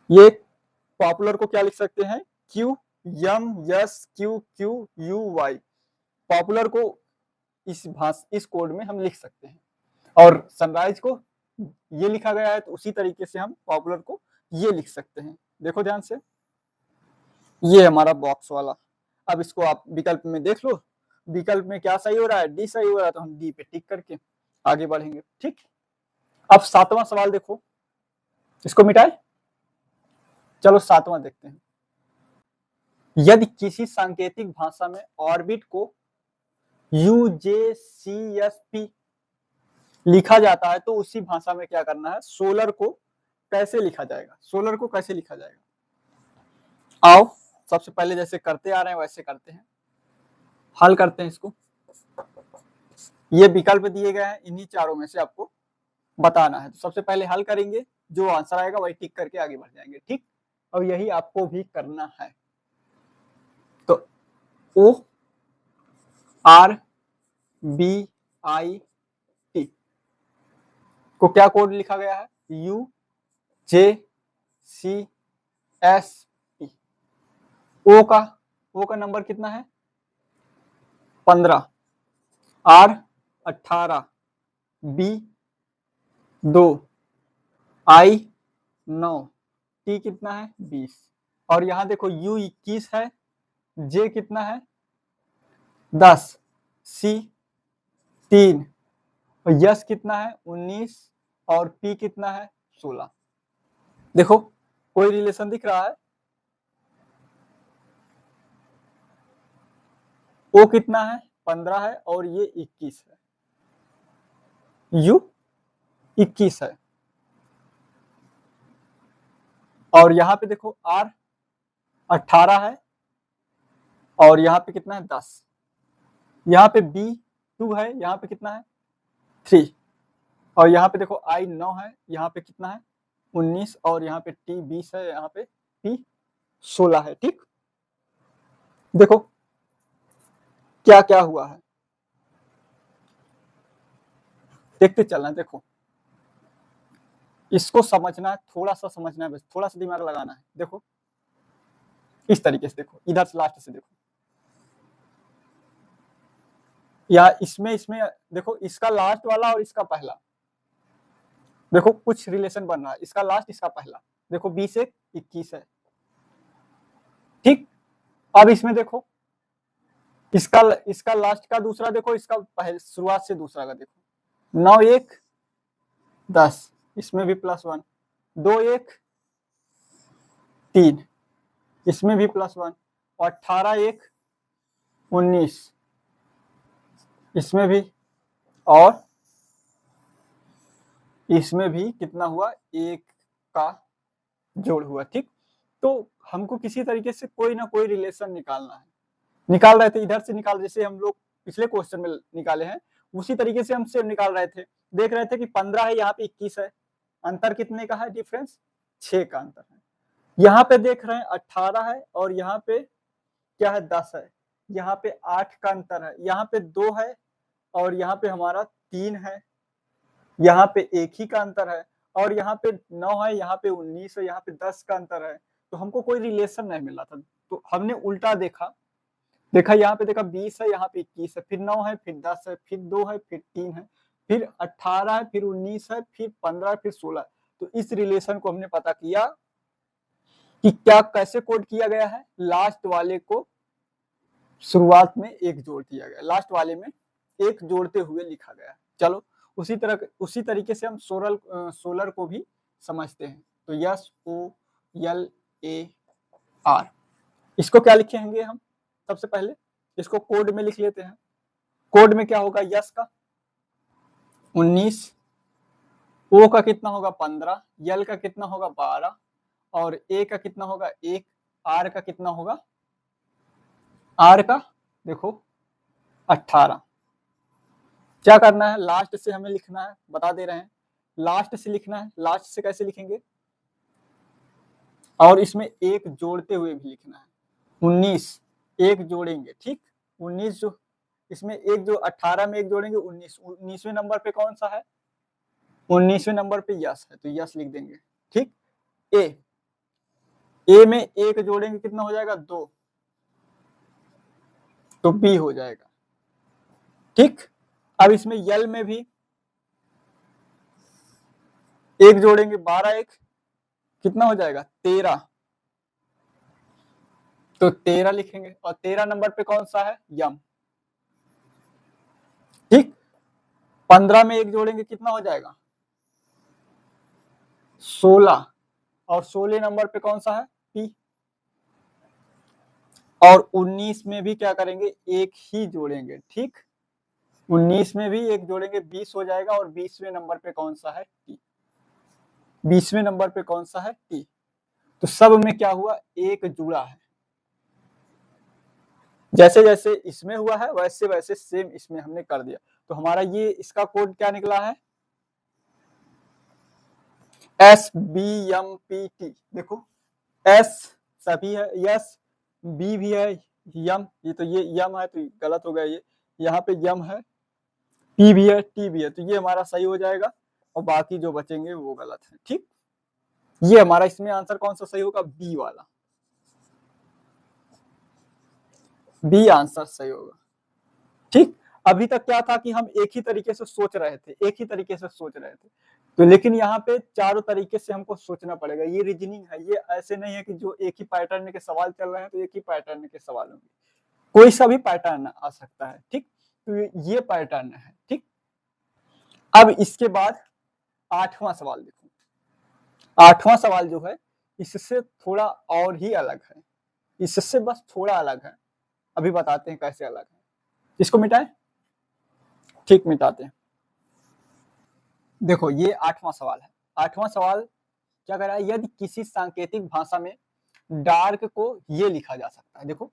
ये पॉपुलर को क्या लिख सकते हैं Q M S Q Q U Y, popular को इस कोड में हम लिख सकते हैं। और सनराइज को ये लिखा गया है तो उसी तरीके से हम पॉपुलर को ये लिख सकते हैं। देखो ध्यान से, ये हमारा बॉक्स वाला। अब इसको आप विकल्प में देख लो, विकल्प में क्या सही हो रहा है, डी सही हो रहा है, तो हम डी पे टिक करके आगे बढ़ेंगे। ठीक, अब 7वां सवाल देखो, इसको मिटाए, चलो 7वां देखते हैं। यदि किसी सांकेतिक भाषा में ऑर्बिट को UJCSP लिखा जाता है तो उसी भाषा में क्या करना है, सोलर को कैसे लिखा जाएगा, सोलर को कैसे लिखा जाएगा। आओ सबसे पहले जैसे करते आ रहे हैं वैसे करते हैं, हल करते हैं इसको। ये विकल्प दिए गए हैं, इन्हीं चारों में से आपको बताना है। तो सबसे पहले हल करेंगे, जो आंसर आएगा वही टिक करके आगे बढ़ जाएंगे। ठीक, और यही आपको भी करना है। तो ORBIT को क्या कोड लिखा गया है, UJCSP। ओ का नंबर कितना है 15, R 18, B 2, I 9, T कितना है 20। और यहाँ देखो U 21 है, J कितना है 10, C 3, और यस कितना है 19, और P कितना है 16। देखो कोई रिलेशन दिख रहा है? O कितना है 15 है और ये 21 है, U 21 है। और यहाँ पे देखो R 18 है और यहाँ पे कितना है 10। यहाँ पे B 2 है, यहाँ पे कितना है 3, और यहाँ पे देखो I 9 है, यहाँ पे कितना है 19, और यहाँ पे T 20 है, यहाँ पे P 16 है। ठीक, देखो क्या क्या हुआ है, देखते चलना। देखो इसको समझना है, थोड़ा सा समझना है, बस थोड़ा सा दिमाग लगाना है। देखो इस तरीके से, देखो इधर से लास्ट से देखो, या इसमें देखो इसका लास्ट वाला और इसका पहला, देखो कुछ रिलेशन बन रहा है, इसका लास्ट इसका पहला। देखो 20 1 21 है। ठीक, अब इसमें देखो इसका लास्ट का दूसरा देखो, इसका पहले शुरुआत से दूसरा का देखो, 9 1 10, इसमें भी +1, 2 1 3, इसमें भी +1, और 18 1 19, इसमें भी, और इसमें भी कितना हुआ, 1 का जोड़ हुआ। ठीक, तो हमको किसी तरीके से कोई ना कोई रिलेशन निकालना है। निकाल रहे थे, इधर से निकाल, जैसे हम लोग पिछले क्वेश्चन में निकाले हैं उसी तरीके से हम सेम निकाल रहे थे। देख रहे थे कि 15 है, यहाँ पे 21 है, अंतर कितने का है डिफरेंस, 6 का अंतर है। यहाँ पे देख रहे हैं 18 है और यहाँ पे क्या है 10 है, यहाँ पे 8 का अंतर है, यहाँ पे 2 है और यहाँ पे हमारा 3 है, यहाँ पे 1 ही का अंतर है, और यहाँ पे 9 है, यहाँ पे 19 है, यहाँ पे 10 का अंतर है। तो हमको कोई रिलेशन नहीं मिला था, तो हमने उल्टा देखा, यहाँ पे देखा 20 है, यहाँ पे 21 है, फिर 9 है, फिर 10 है, फिर 2 है, फिर 3 है, फिर 18 है, फिर 19 है, फिर 15, फिर 16। तो इस रिलेशन को हमने पता किया कि क्या कैसे कोड किया गया है, लास्ट वाले को शुरुआत में एक जोड़ दिया गया, लास्ट वाले में एक जोड़ते हुए लिखा गया। चलो उसी तरीके से हम सोलर को भी समझते हैं। तो SOLAR, इसको क्या लिखेंगे हम, सबसे पहले इसको कोड में लिख लेते हैं। कोड में क्या होगा, यस का 19, ओ का कितना होगा 15, यल का कितना होगा 12, और ए का कितना होगा 1, आर का कितना होगा, आर का देखो 18। क्या करना है, लास्ट से हमें लिखना है, बता दे रहे हैं लास्ट से लिखना है। लास्ट से कैसे लिखेंगे, और इसमें एक जोड़ते हुए भी लिखना है, 19 एक जोड़ेंगे। ठीक, 19 जो इसमें एक जो 18 में एक जोड़ेंगे 19वें नंबर पे कौन सा है, 19वें नंबर पे यस है, तो यस लिख देंगे। ठीक, ए में एक जोड़ेंगे कितना हो जाएगा 2, तो बी हो जाएगा। ठीक, अब इसमें यल में भी एक जोड़ेंगे, 12 1 कितना हो जाएगा 13, तो 13 लिखेंगे, और 13 नंबर पे कौन सा है यम। ठीक, 15 में एक जोड़ेंगे कितना हो जाएगा 16, और 16 नंबर पे कौन सा है पी, और 19 में भी क्या करेंगे एक ही जोड़ेंगे। ठीक, 19 में भी एक जोड़ेंगे 20 हो जाएगा, और 20वें नंबर पे कौन सा है टी, 20वें नंबर पे कौन सा है टी। तो सब में क्या हुआ, एक जुड़ा है, जैसे जैसे इसमें हुआ है वैसे वैसे सेम इसमें हमने कर दिया। तो हमारा ये इसका कोड क्या निकला है, SBMPT। देखो एस सभी है, यस बी भी है, यम ये यम है तो गलत हो गया, ये यहाँ पे यम है, पी भी है, टी भी है, तो ये हमारा सही हो जाएगा, और बाकी जो बचेंगे वो गलत है। ठीक, ये हमारा इसमें आंसर कौन सा सही होगा, बी वाला, बी आंसर सही होगा। ठीक, अभी तक क्या था कि हम एक ही तरीके से सोच रहे थे, तो लेकिन यहाँ पे चारों तरीके से हमको सोचना पड़ेगा। ये रीजनिंग है, ये ऐसे नहीं है कि जो एक ही पैटर्न के सवाल चल रहे हैं तो एक ही पैटर्न के सवाल होंगे, कोई सा भी पैटर्न आ सकता है, ठीक। तो ये पैटर्न है, ठीक। अब इसके बाद 8वां सवाल देखो। 8वां सवाल जो है इससे थोड़ा और ही अलग है, इससे बस थोड़ा अलग है। अभी बताते हैं कैसे अलग है। इसको मिटाएं, ठीक, मिटाते हैं। देखो ये 8वां सवाल है। 8वां सवाल क्या कह रहा है, यदि किसी सांकेतिक भाषा में डार्क को ये लिखा जा सकता है। देखो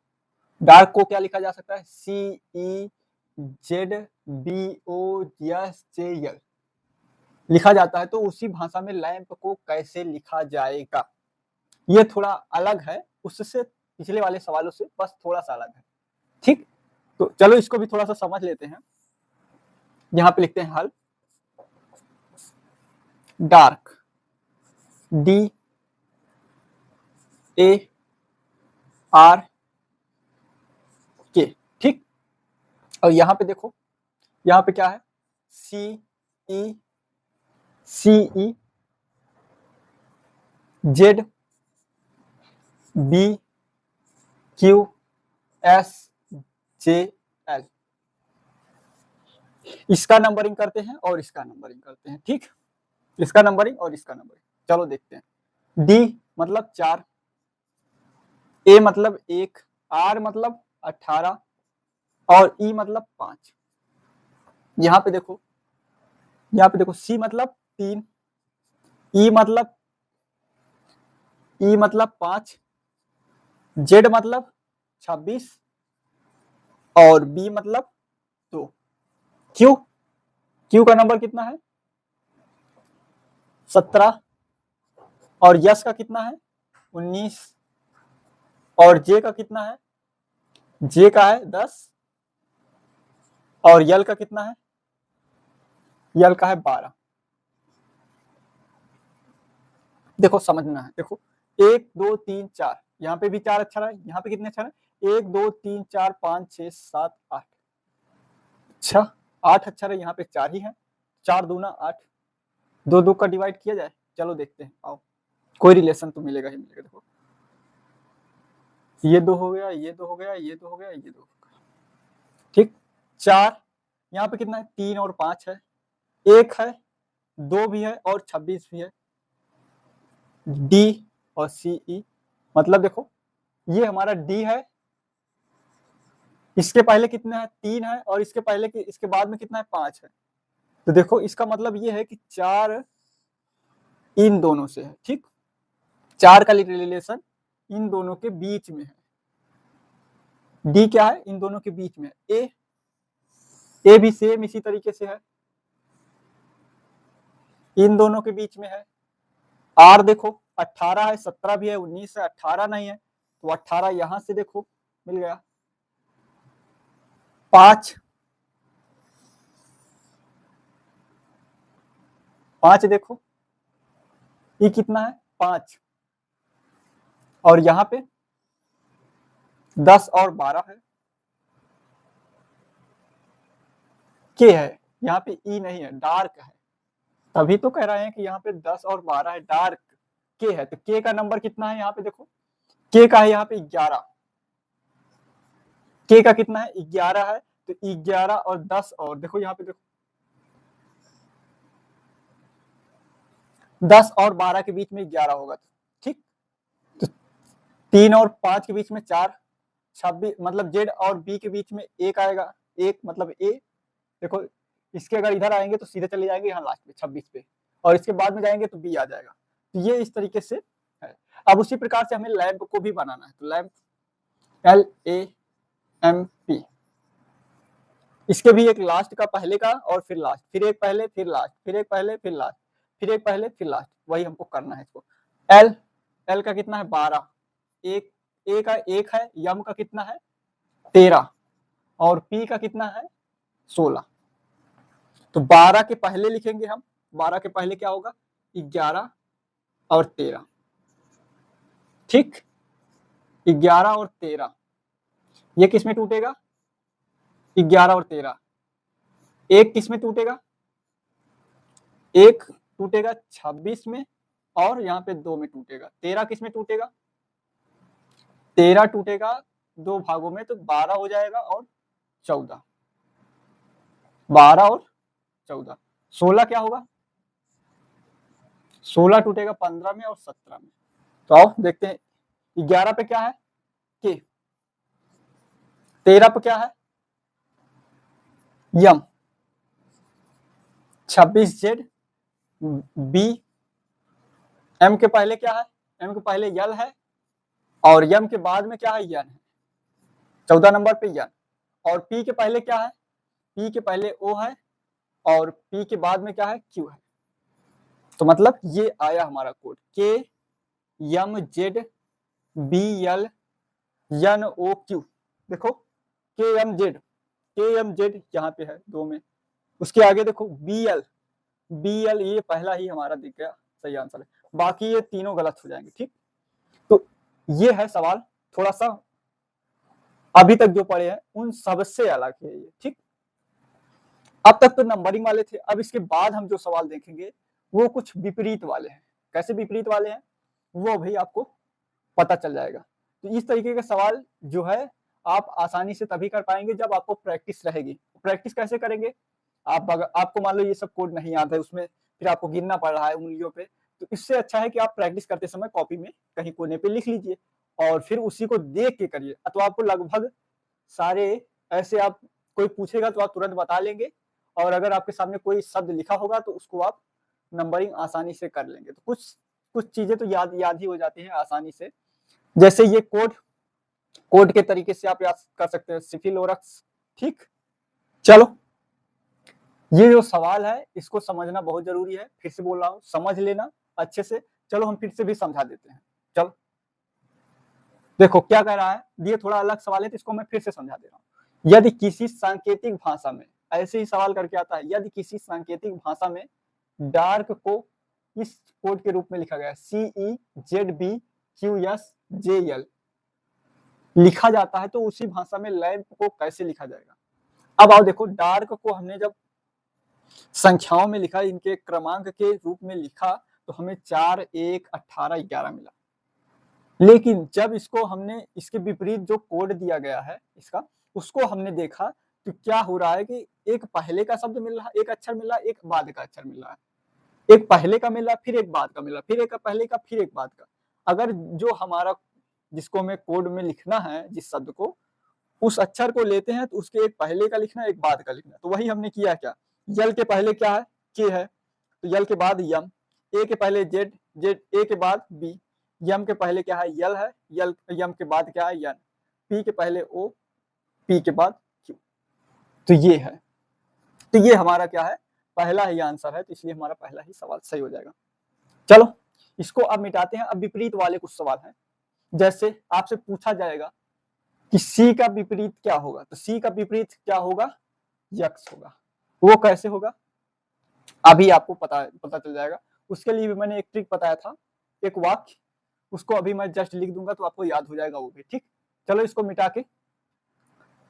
डार्क को क्या लिखा जा सकता है, CEZBOSJL लिखा जाता है, तो उसी भाषा में लैंप को कैसे लिखा जाएगा। ये थोड़ा अलग है उससे, पिछले वाले सवालों से बस थोड़ा सा अलग है, ठीक। तो चलो इसको भी थोड़ा सा समझ लेते हैं। यहाँ पे लिखते हैं हल। डार्क, DARK, ठीक। और यहाँ पे देखो, यहाँ पे क्या है, CEZBQSJL। इसका नंबरिंग करते हैं और इसका नंबरिंग करते हैं, ठीक। इसका नंबरिंग और इसका नंबरिंग, चलो देखते हैं। D मतलब 4, A मतलब 1, R मतलब 18 और E मतलब 5। यहाँ पे देखो C मतलब 3, E मतलब 5, Z मतलब 26 और B मतलब 2। Q का नंबर कितना है, 17 और यस का कितना है, 19 और J का कितना है, J का है 10 और यल का कितना है, यल का है 12। देखो समझना है, देखो 1 2 3 4, यहाँ पे भी 4 अक्षर है, यहाँ पे कितने अक्षर है, 1 2 3 4 5 6 7 8, अच्छा 8 अक्षर है, यहाँ पे 4 ही है, 4 दूना 8, 2 2 का डिवाइड किया जाए, चलो देखते हैं, आओ कोई रिलेशन तो मिलेगा ही मिलेगा। देखो ये 2 हो गया, ये 2 हो गया, ये 2 हो गया, ये 2 हो गया, ठीक। 4 यहाँ पे कितना है, 3 और 5 है, 1 है, 2 भी है और 26 भी है, D और CE। मतलब देखो ये हमारा D है, इसके पहले कितना है, 3 है और इसके पहले इसके बाद में कितना है, 5 है। तो देखो इसका मतलब ये है कि 4 इन दोनों से है, ठीक। 4 का रिलेशन इन दोनों के बीच में है। D क्या है, इन दोनों के बीच में। A भी सेम इसी तरीके से है, इन दोनों के बीच में है। R देखो 18 है, 17 भी है, 19 है, 18 नहीं है, तो 18 यहां से देखो मिल गया। 5 देखो ये कितना है, 5 और यहाँ पे 10 और 12 है, के है, यहाँ पे ई नहीं है, डार्क है, तभी तो कह रहे हैं कि यहाँ पे 10 और 12 है, डार्क के है। तो के का नंबर कितना है, यहाँ पे देखो के का है यहाँ पे 11, के का कितना है, 11 है, तो 11 और 10 और देखो यहाँ पे देखो 10 और 12 के बीच में 11 होगा, ठीक। तो 3 और 5 के बीच में 4, 26 मतलब जेड और बी के बीच में 1 आएगा, 1 मतलब ए। देखो इसके अगर इधर आएंगे तो सीधे चले जाएंगे यहाँ लास्ट पे 26 पे, और इसके बाद में जाएंगे तो बी आ जाएगा। तो ये इस तरीके से है। अब उसी प्रकार से हमें लैंप को भी बनाना है, तो लैंप LAMP, इसके भी एक लास्ट का, पहले का और फिर लास्ट, फिर एक पहले फिर लास्ट, फिर एक पहले फिर लास्ट, फिर एक पहले फिर लास्ट, वही हमको करना है इसको। एल का कितना है, 12, एक ए का 1 है, यम का कितना है 13 और पी का कितना है 16। तो 12 के पहले लिखेंगे हम, 12 के पहले क्या होगा, 11 और 13, ठीक। 11 और 13 ये किस में टूटेगा, 11 और 13 एक किस में टूटेगा, एक टूटेगा 26 में और यहाँ पे 2 में टूटेगा। 13 किस में टूटेगा, 13 टूटेगा 2 भागों में, तो 12 हो जाएगा और 14, 12 और 14। 16 क्या होगा, 16 टूटेगा 15 में और 17 में। तो आओ देखते हैं, 11 पे क्या है के, 13 पे क्या है यम, 26 जेड बी, एम के पहले क्या है, एम के पहले यल है और यम के बाद में क्या है यन है, 14 नंबर पे यन। और पी के पहले क्या है, पी के पहले ओ है और पी के बाद में क्या है क्यू है। तो मतलब ये आया हमारा कोड के यम जेड बी यल यन ओ क्यू। देखो के एम जेड यहाँ पे है 2 में, उसके आगे देखो बी एल ये पहला ही हमारा दिख गया, सही आंसर है। बाकी ये तीनों गलत हो जाएंगे, ठीक। तो ये है सवाल, थोड़ा सा अभी तक जो पढ़े हैं उन सबसे अलग है ये, ठीक। अब तक तो नंबरिंग वाले थे, अब इसके बाद हम जो सवाल देखेंगे वो कुछ विपरीत वाले हैं। कैसे विपरीत वाले हैं वो भी आपको पता चल जाएगा। तो इस तरीके के सवाल जो है आप आसानी से तभी कर पाएंगे जब आपको प्रैक्टिस रहेगी। प्रैक्टिस कैसे करेंगे, आपको मान लो ये सब कोड नहीं याद है, उसमें फिर आपको गिनना पड़ रहा है उंगलियों पे, तो इससे अच्छा है कि आप प्रैक्टिस करते समय कॉपी में कहीं कोने पे लिख लीजिए और फिर उसी को देख के करिए। तो आपको लगभग सारे ऐसे, आप कोई पूछेगा तो आप तुरंत बता लेंगे और अगर आपके सामने कोई शब्द लिखा होगा तो उसको आप नंबरिंग आसानी से कर लेंगे। तो कुछ चीजें तो याद ही हो जाती हैं आसानी से, जैसे ये कोड के तरीके से आप याद कर सकते हैं, सिफिलोरक्स, ठीक। चलो ये जो सवाल है इसको समझना बहुत जरूरी है, फिर से बोल रहा हूं, समझ लेना अच्छे से। चलो हम फिर से भी समझा देते हैं। चलो देखो क्या कह रहा है, ये थोड़ा अलग सवाल है तो इसको मैं फिर से समझा दे रहा हूं। यदि किसी सांकेतिक भाषा में, ऐसे ही सवाल करके आता है, यदि किसी सांकेतिक भाषा में डार्क को इस कोड के रूप में लिखा गया है CEZBQSJL लिखा जाता है तो उसी भाषा में लैंप को कैसे लिखा जाएगा। अब आओ देखो, डार्क को हमने जब संख्याओं में लिखा, इनके क्रमांक के रूप में लिखा तो हमें 4 1 18 11 मिला। लेकिन जब इसको हमने इसके विपरीत जो कोड दिया गया है इसका, उसको हमने देखा तो क्या हो रहा है कि एक पहले का शब्द मिल रहा है, एक अक्षर मिल रहा है, एक बाद का अक्षर मिल रहा है, एक पहले का मिल रहा है, फिर एक बाद का मिल रहा है, फिर एक पहले का, फिर एक बाद का। अगर जो हमारा जिसको हमें कोड में लिखना है, जिस शब्द को, उस अक्षर को लेते हैं तो उसके एक पहले का लिखना, एक बाद का लिखना। तो वही हमने किया। क्या यल के पहले क्या है, के है, तो यल के बाद यम, ए के पहले जेड, जेड ए के बाद बी, यम के पहले क्या है यल है, यल यम के बाद क्या है यन, पी के पहले ओ, पी के बाद क्यू। तो ये है, तो ये हमारा क्या है, पहला ही आंसर है, तो इसलिए हमारा पहला ही सवाल सही हो जाएगा। चलो इसको अब मिटाते हैं। अब विपरीत वाले कुछ सवाल हैं, जैसे आपसे पूछा जाएगा कि सी का विपरीत क्या होगा, तो सी का विपरीत क्या होगा, यक्स होगा। वो कैसे होगा अभी आपको पता चल जाएगा। उसके लिए भी मैंने एक ट्रिक बताया था, एक वाक्य, उसको अभी मैं जस्ट लिख दूंगा तो आपको याद हो जाएगा वो भी, ठीक। चलो इसको मिटा के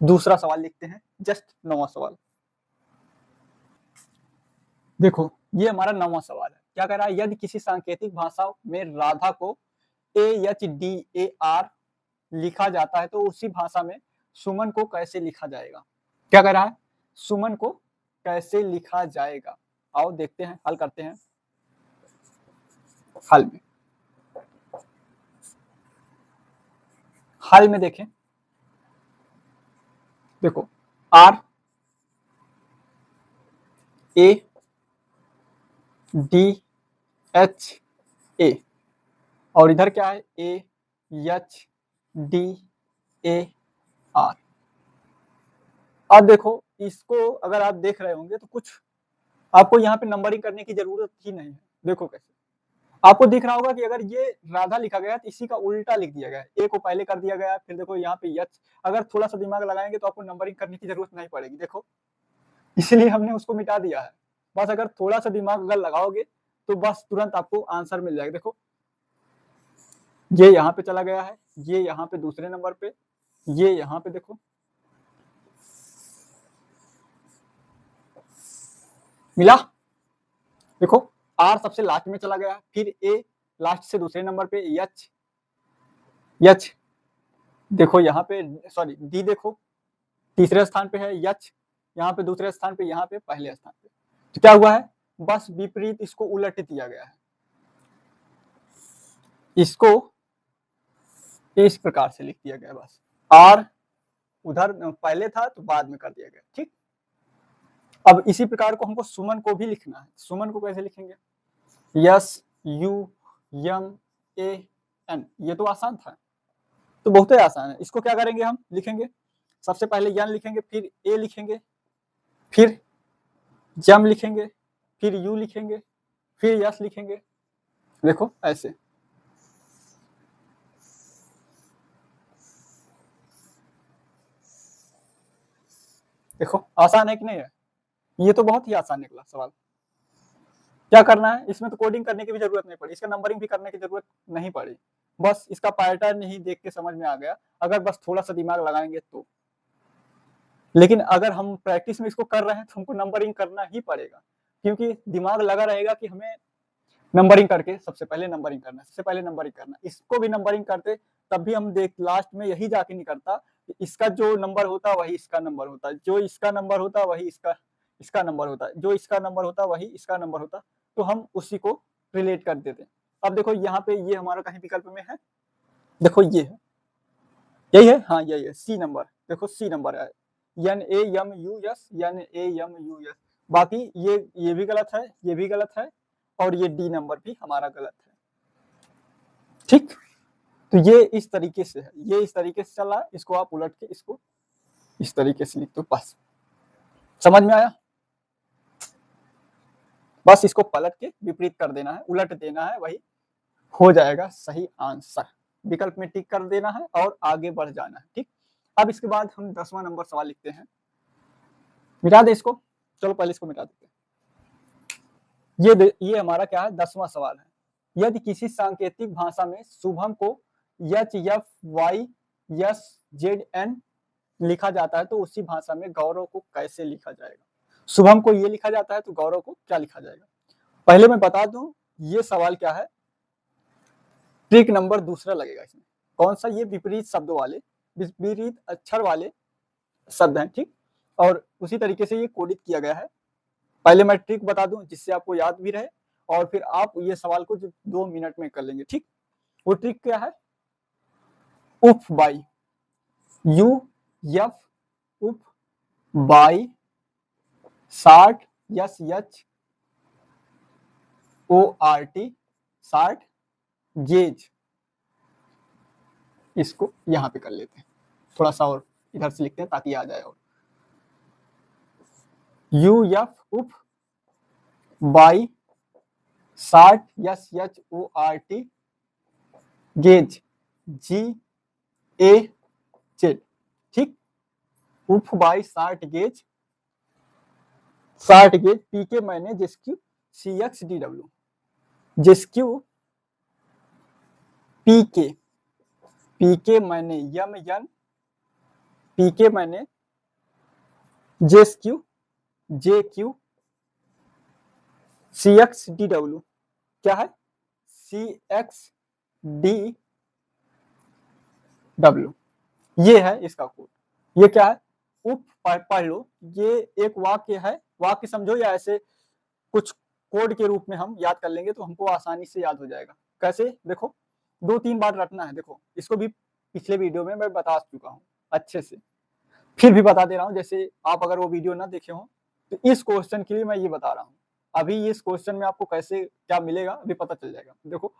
दूसरा सवाल लिखते हैं, जस्ट 9वां सवाल। देखो ये हमारा 9वां सवाल है। क्या कह रहा है, यदि किसी सांकेतिक भाषा में राधा को AHDAR लिखा जाता है तो उसी भाषा में सुमन को कैसे लिखा जाएगा। क्या कह रहा है, सुमन को कैसे लिखा जाएगा। आओ देखते हैं, हल करते हैं। हल में देखें, देखो R A D H A और इधर क्या है AHDAR। अब देखो इसको अगर आप देख रहे होंगे तो कुछ आपको यहाँ पे नंबरिंग करने की जरूरत ही नहीं है। देखो कैसे, आपको दिख रहा होगा कि अगर ये राधा लिखा गया तो इसी का उल्टा लिख दिया गया है, ए को पहले कर दिया गया है, फिर देखो यहाँ पे यच। अगर थोड़ा सा दिमाग लगाएंगे तो आपको नंबरिंग करने की जरूरत नहीं पड़ेगी। देखो इसलिए हमने उसको मिटा दिया है। बस अगर थोड़ा सा दिमाग अगर लगाओगे तो बस तुरंत आपको आंसर मिल जाएगा। देखो ये यहाँ पे चला गया है, ये यहाँ पे दूसरे नंबर पे, ये यहाँ पे देखो, मिला। देखो आर सबसे लास्ट में चला गया, फिर ए लास्ट से दूसरे नंबर पे, यच देखो यहाँ पे, सॉरी डी देखो तीसरे स्थान पे है, यच यहाँ पे दूसरे स्थान पे, यहाँ पे पहले स्थान पे। तो क्या हुआ है, बस विपरीत इसको उलट दिया गया है, इसको इस प्रकार से लिख दिया गया, बस आर उधर पहले था तो बाद में कर दिया गया। ठीक, अब इसी प्रकार को हमको सुमन को भी लिखना है। सुमन को कैसे लिखेंगे, S U M A N, ये तो आसान था, तो बहुत ही आसान है। इसको क्या करेंगे, हम लिखेंगे सबसे पहले यन लिखेंगे, फिर ए लिखेंगे, फिर जम लिखेंगे, फिर यू लिखेंगे, फिर यस लिखेंगे। देखो ऐसे, देखो आसान है कि नहीं है, ये तो बहुत ही आसान निकला सवाल। क्या करना है, इसमें तो कोडिंग करने की भी जरूरत नहीं पड़ी, इसका नंबरिंग भी करने की जरूरत नहीं पड़ी, बस इसका पैटर्न ही देख के समझ में आ गया, अगर बस थोड़ा सा दिमाग लगाएंगे तो। लेकिन अगर हम प्रैक्टिस में इसको कर रहे हैं तो हमको नंबरिंग करना ही पड़ेगा, क्योंकि दिमाग लगा रहेगा कि हमें नंबरिंग करके सबसे पहले नंबरिंग करना, सबसे पहले नंबरिंग करना। इसको भी नंबरिंग करते तब भी हम देख लास्ट में यही जाके निकलता कि इसका जो नंबर होता वही इसका नंबर होता, जो इसका नंबर होता वही इसका नंबर होता, जो इसका नंबर होता वही इसका नंबर होता, तो हम उसी को रिलेट कर देते। अब देखो यहाँ पे ये हमारा कहीं विकल्प में है, देखो ये है, यही है, हाँ यही है, सी नंबर, देखो सी नंबर है, N A M U S, N A M U S. बाकी ये भी गलत है, ये भी गलत है, और ये डी नंबर भी हमारा गलत है। ठीक, तो ये इस तरीके से है, ये इस तरीके से चल रहा है, इसको आप उलट के इसको इस तरीके से लिख दो, बस समझ में आया। बस इसको पलट के विपरीत कर देना है, उलट देना है, वही हो जाएगा सही आंसर। विकल्प में टिक कर देना है और आगे बढ़ जाना है। ठीक, अब इसके बाद हम 10वां नंबर सवाल लिखते हैं, मिटा दे इसको, चलो पहले इसको मिटा देते हैं। ये हमारा क्या है, 10वां सवाल है। यदि किसी सांकेतिक भाषा में शुभम को H F Y S Z N लिखा जाता है तो उसी भाषा में गौरव को कैसे लिखा जाएगा। शुभम को ये लिखा जाता है तो गौरव को क्या लिखा जाएगा। पहले मैं बता दूं ये सवाल क्या है, ट्रिक नंबर दूसरा लगेगा इसमें। कौन सा, ये विपरीत शब्दों वाले, विपरीत अक्षर वाले शब्द हैं। ठीक, और उसी तरीके से ये कोडित किया गया है। पहले मैं ट्रिक बता दूं जिससे आपको याद भी रहे, और फिर आप ये सवाल को 2 मिनट में कर लेंगे। ठीक, वो ट्रिक क्या है, उफ बाई, यू एफ उफ by 60 S H O R T 60 gauge, इसको यहां पे कर लेते हैं, थोड़ा सा और इधर से लिखते हैं ताकि आ जाए। और यू एफ उफ by 60 S H O R T gauge G A Z. ठीक, उफ बाई 60 गेज, 60 गेज पी के मैंने जिसक्यू सी एक्स डी डब्ल्यू, जिसक्यू पी के मैंने यम यन, पी के मैंने जेस्क्यू J Q C X D W, क्या है सी एक्स डी डब्ल्यू, ये है इसका कोड। ये क्या है, उप पढ़ लो, ये एक वाक्य है, वाक्य समझो, या ऐसे कुछ कोड के रूप में हम याद कर लेंगे तो हमको आसानी से याद हो जाएगा। कैसे, देखो 2-3 बार रटना है। देखो इसको भी पिछले वीडियो में मैं बता चुका हूँ अच्छे से, फिर भी बता दे रहा हूँ, जैसे आप अगर वो वीडियो ना देखे हो तो इस क्वेश्चन के लिए मैं ये बता रहा हूँ। अभी इस क्वेश्चन में आपको कैसे क्या मिलेगा अभी पता चल जाएगा। देखो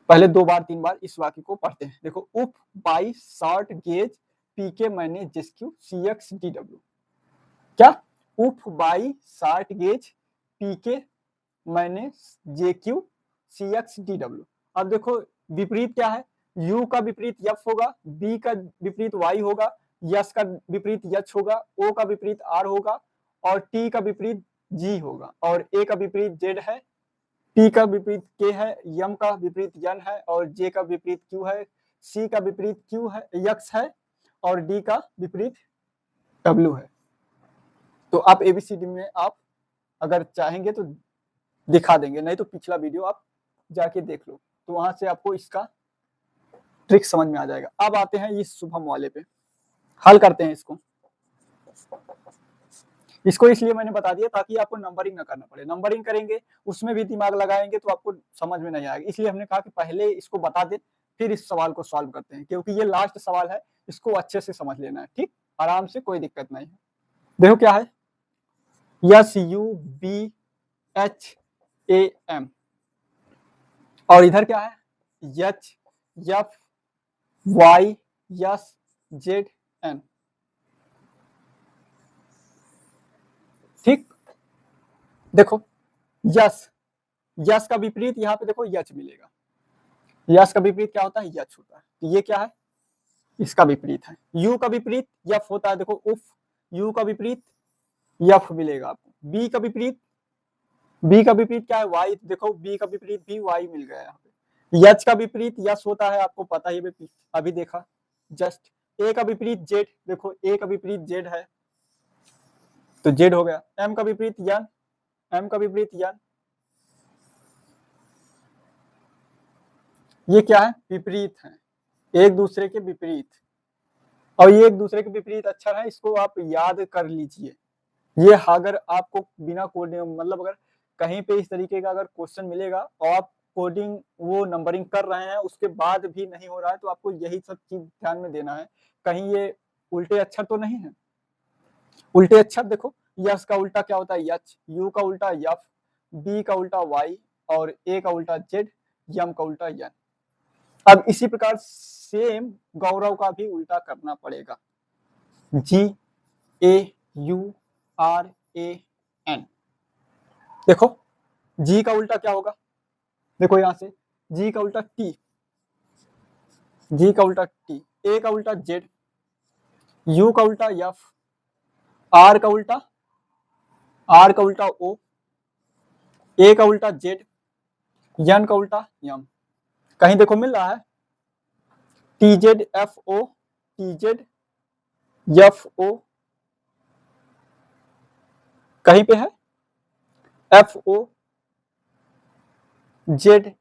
पहले 2 बार 3 बार इस वाक्य को पढ़ते हैं। देखो उफ बाई 60 गेज पी के मैंने जिसक्यू सी एक्स डी डब्ल्यू, क्या उफ बाई 60 गेज पी के मैंने J Q C X D W. अब देखो विपरीत क्या है, यू का विपरीत एफ होगा, बी का विपरीत वाई होगा, यस का विपरीत यच होगा, ओ का विपरीत आर होगा, और टी का विपरीत जी होगा, और ए का विपरीत जेड है, पी का विपरीत के है, यम का विपरीत यन है, और जे का विपरीत क्यू है, सी का विपरीत क्यू है यक्स है, और डी का विपरीत डब्ल्यू है। तो आप एबीसीडी में आप अगर चाहेंगे तो दिखा देंगे, नहीं तो पिछला वीडियो आप जाके देख लो, तो वहां से आपको इसका ट्रिक समझ में आ जाएगा। अब आते हैं इस शुभम वाले पे, हल करते हैं इसको। इसको इसलिए मैंने बता दिया ताकि आपको नंबरिंग ना करना पड़े, नंबरिंग करेंगे उसमें भी दिमाग लगाएंगे तो आपको समझ में नहीं आएगा, इसलिए हमने कहा कि पहले इसको बता दें फिर इस सवाल को सॉल्व करते हैं, क्योंकि ये लास्ट सवाल है, इसको अच्छे से समझ लेना है, ठीक, आराम से, कोई दिक्कत नहीं है। देखो क्या है, SUBHAM और इधर क्या है, HFYSZN, ठीक। देखो यस का विपरीत यहाँ पे देखो यच मिलेगा, यस का विपरीत क्या होता है, यच होता है, तो ये क्या है, इसका विपरीत है। यू का विपरीत यफ होता है, देखो उफ, यू का विपरीत यफ मिलेगा आपको। बी का विपरीत क्या है, वाई, देखो बी का विपरीत भी वाई मिल गया यहाँ पे। यच का विपरीत यस होता है, आपको पता ही अभी देखा जस्ट। ए का विपरीत जेड, देखो ए का विपरीत जेड है तो जेड हो गया। एम का विपरीत यन, एम का विपरीत यन, ये क्या है, विपरीत है, एक दूसरे के विपरीत, और ये एक दूसरे के विपरीत अक्षर है, इसको आप याद कर लीजिए। ये अगर आपको बिना कोडिंग, मतलब अगर कहीं पे इस तरीके का अगर क्वेश्चन मिलेगा और आप कोडिंग वो नंबरिंग कर रहे हैं उसके बाद भी नहीं हो रहा है, तो आपको यही सब चीज ध्यान में देना है, कहीं ये उल्टे अक्षर तो नहीं है। उल्टे अक्षर देखो, यस का उल्टा क्या होता है, यच, यू का उल्टा यफ, बी का उल्टा वाई, और ए का उल्टा जेड, यम का उल्टा यन। अब इसी प्रकार सेम गौरव का भी उल्टा करना पड़ेगा, GAURAN। देखो जी का उल्टा क्या होगा, देखो यहां से जी का उल्टा टी, जी का उल्टा टी, ए का उल्टा जेड, यू का उल्टा यफ, आर का उल्टा ओ, ए का उल्टा जेड, यन का उल्टा यम। कहीं देखो मिल रहा है TZFO, TZFO, कहीं पे है FO, ZE,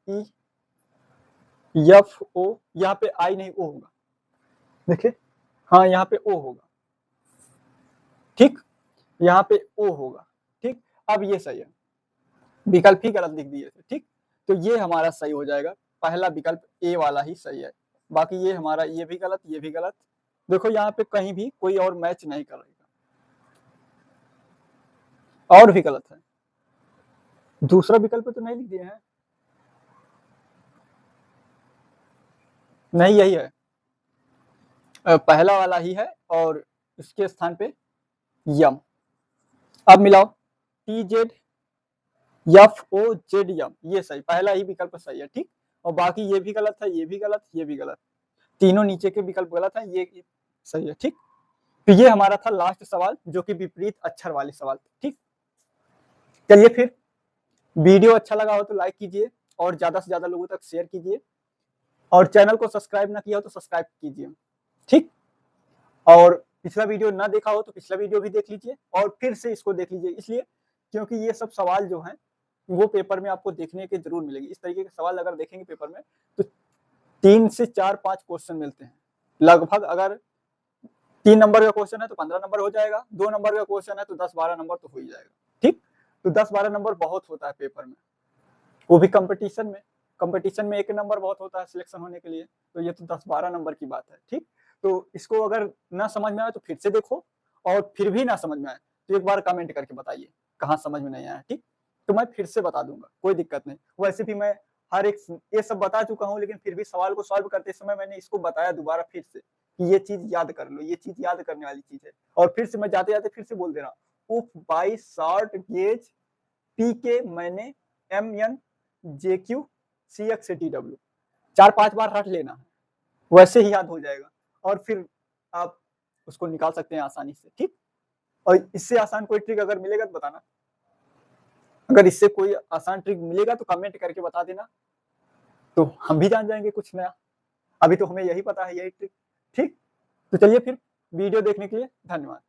FO, यहाँ पे आई नहीं ओ होगा, देखिए, हाँ यहाँ पे ओ होगा, ठीक, यहाँ पे ओ होगा, ठीक। अब ये सही है, विकल्प ही गलत लिख दिए थे, ठीक, तो ये हमारा सही हो जाएगा, पहला विकल्प ए वाला ही सही है, बाकी ये हमारा ये भी गलत, ये भी गलत। देखो यहाँ पे कहीं भी कोई और मैच नहीं करेगा, और भी गलत है, दूसरा विकल्प तो नहीं लिख दिए हैं, नहीं यही है, पहला वाला ही है और इसके स्थान पे यम। अब मिलाओ TZFOZM, ये सही, पहला ही विकल्प सही है, ठीक, और बाकी ये भी गलत है, ये भी गलत, ये भी गलत, तीनों नीचे के विकल्प गलत है, ये सही है, ठीक। तो ये हमारा था लास्ट सवाल जो कि विपरीत अक्षर वाले सवाल, ठीक। चलिए फिर, वीडियो अच्छा लगा हो तो लाइक कीजिए और ज्यादा से ज्यादा लोगों तक शेयर कीजिए, और चैनल को सब्सक्राइब ना किया हो तो सब्सक्राइब कीजिए, ठीक। और पिछला वीडियो ना देखा हो तो पिछला वीडियो भी देख लीजिए और फिर से इसको देख लीजिए, इसलिए क्योंकि ये सब सवाल जो हैं वो पेपर में आपको देखने के जरूर मिलेगी। इस तरीके के सवाल अगर देखेंगे पेपर में तो 3 से 4-5 क्वेश्चन मिलते हैं लगभग। अगर 3 नंबर का क्वेश्चन है तो 15 नंबर हो जाएगा, 2 नंबर का क्वेश्चन है तो 10-12 नंबर तो हो ही जाएगा, ठीक। तो 10-12 नंबर बहुत होता है पेपर में, वो भी कंपटीशन में 1 नंबर बहुत होता है सिलेक्शन होने के लिए, तो ये तो 10-12 नंबर की बात है, ठीक। तो इसको अगर ना समझ में आए तो फिर से देखो, और फिर भी ना समझ में आए तो एक बार कमेंट करके बताइए कहाँ समझ में नहीं आया, ठीक, तो मैं फिर से बता दूंगा, कोई दिक्कत नहीं। वैसे भी मैं हर एक ये सब बता चुका हूँ, लेकिन फिर भी सवाल को सॉल्व करते समय मैंने इसको बताया दोबारा फिर से कि ये चीज याद कर लो, ये चीज याद करने वाली चीज है। और फिर से मैं जाते जाते फिर से बोल दे रहा हूँ, उफ बाई शॉर्ट गेज PK मैंने MN JQ CX TW 4-5 बार रट लेना है, वैसे ही याद हो जाएगा, और फिर आप उसको निकाल सकते हैं आसानी से, ठीक। और इससे आसान कोई ट्रिक अगर मिलेगा तो बताना, अगर इससे कोई आसान ट्रिक मिलेगा तो कमेंट करके बता देना, तो हम भी जान जाएंगे कुछ नया। अभी तो हमें यही पता है, यही ट्रिक, ठीक। तो चलिए फिर, वीडियो देखने के लिए धन्यवाद।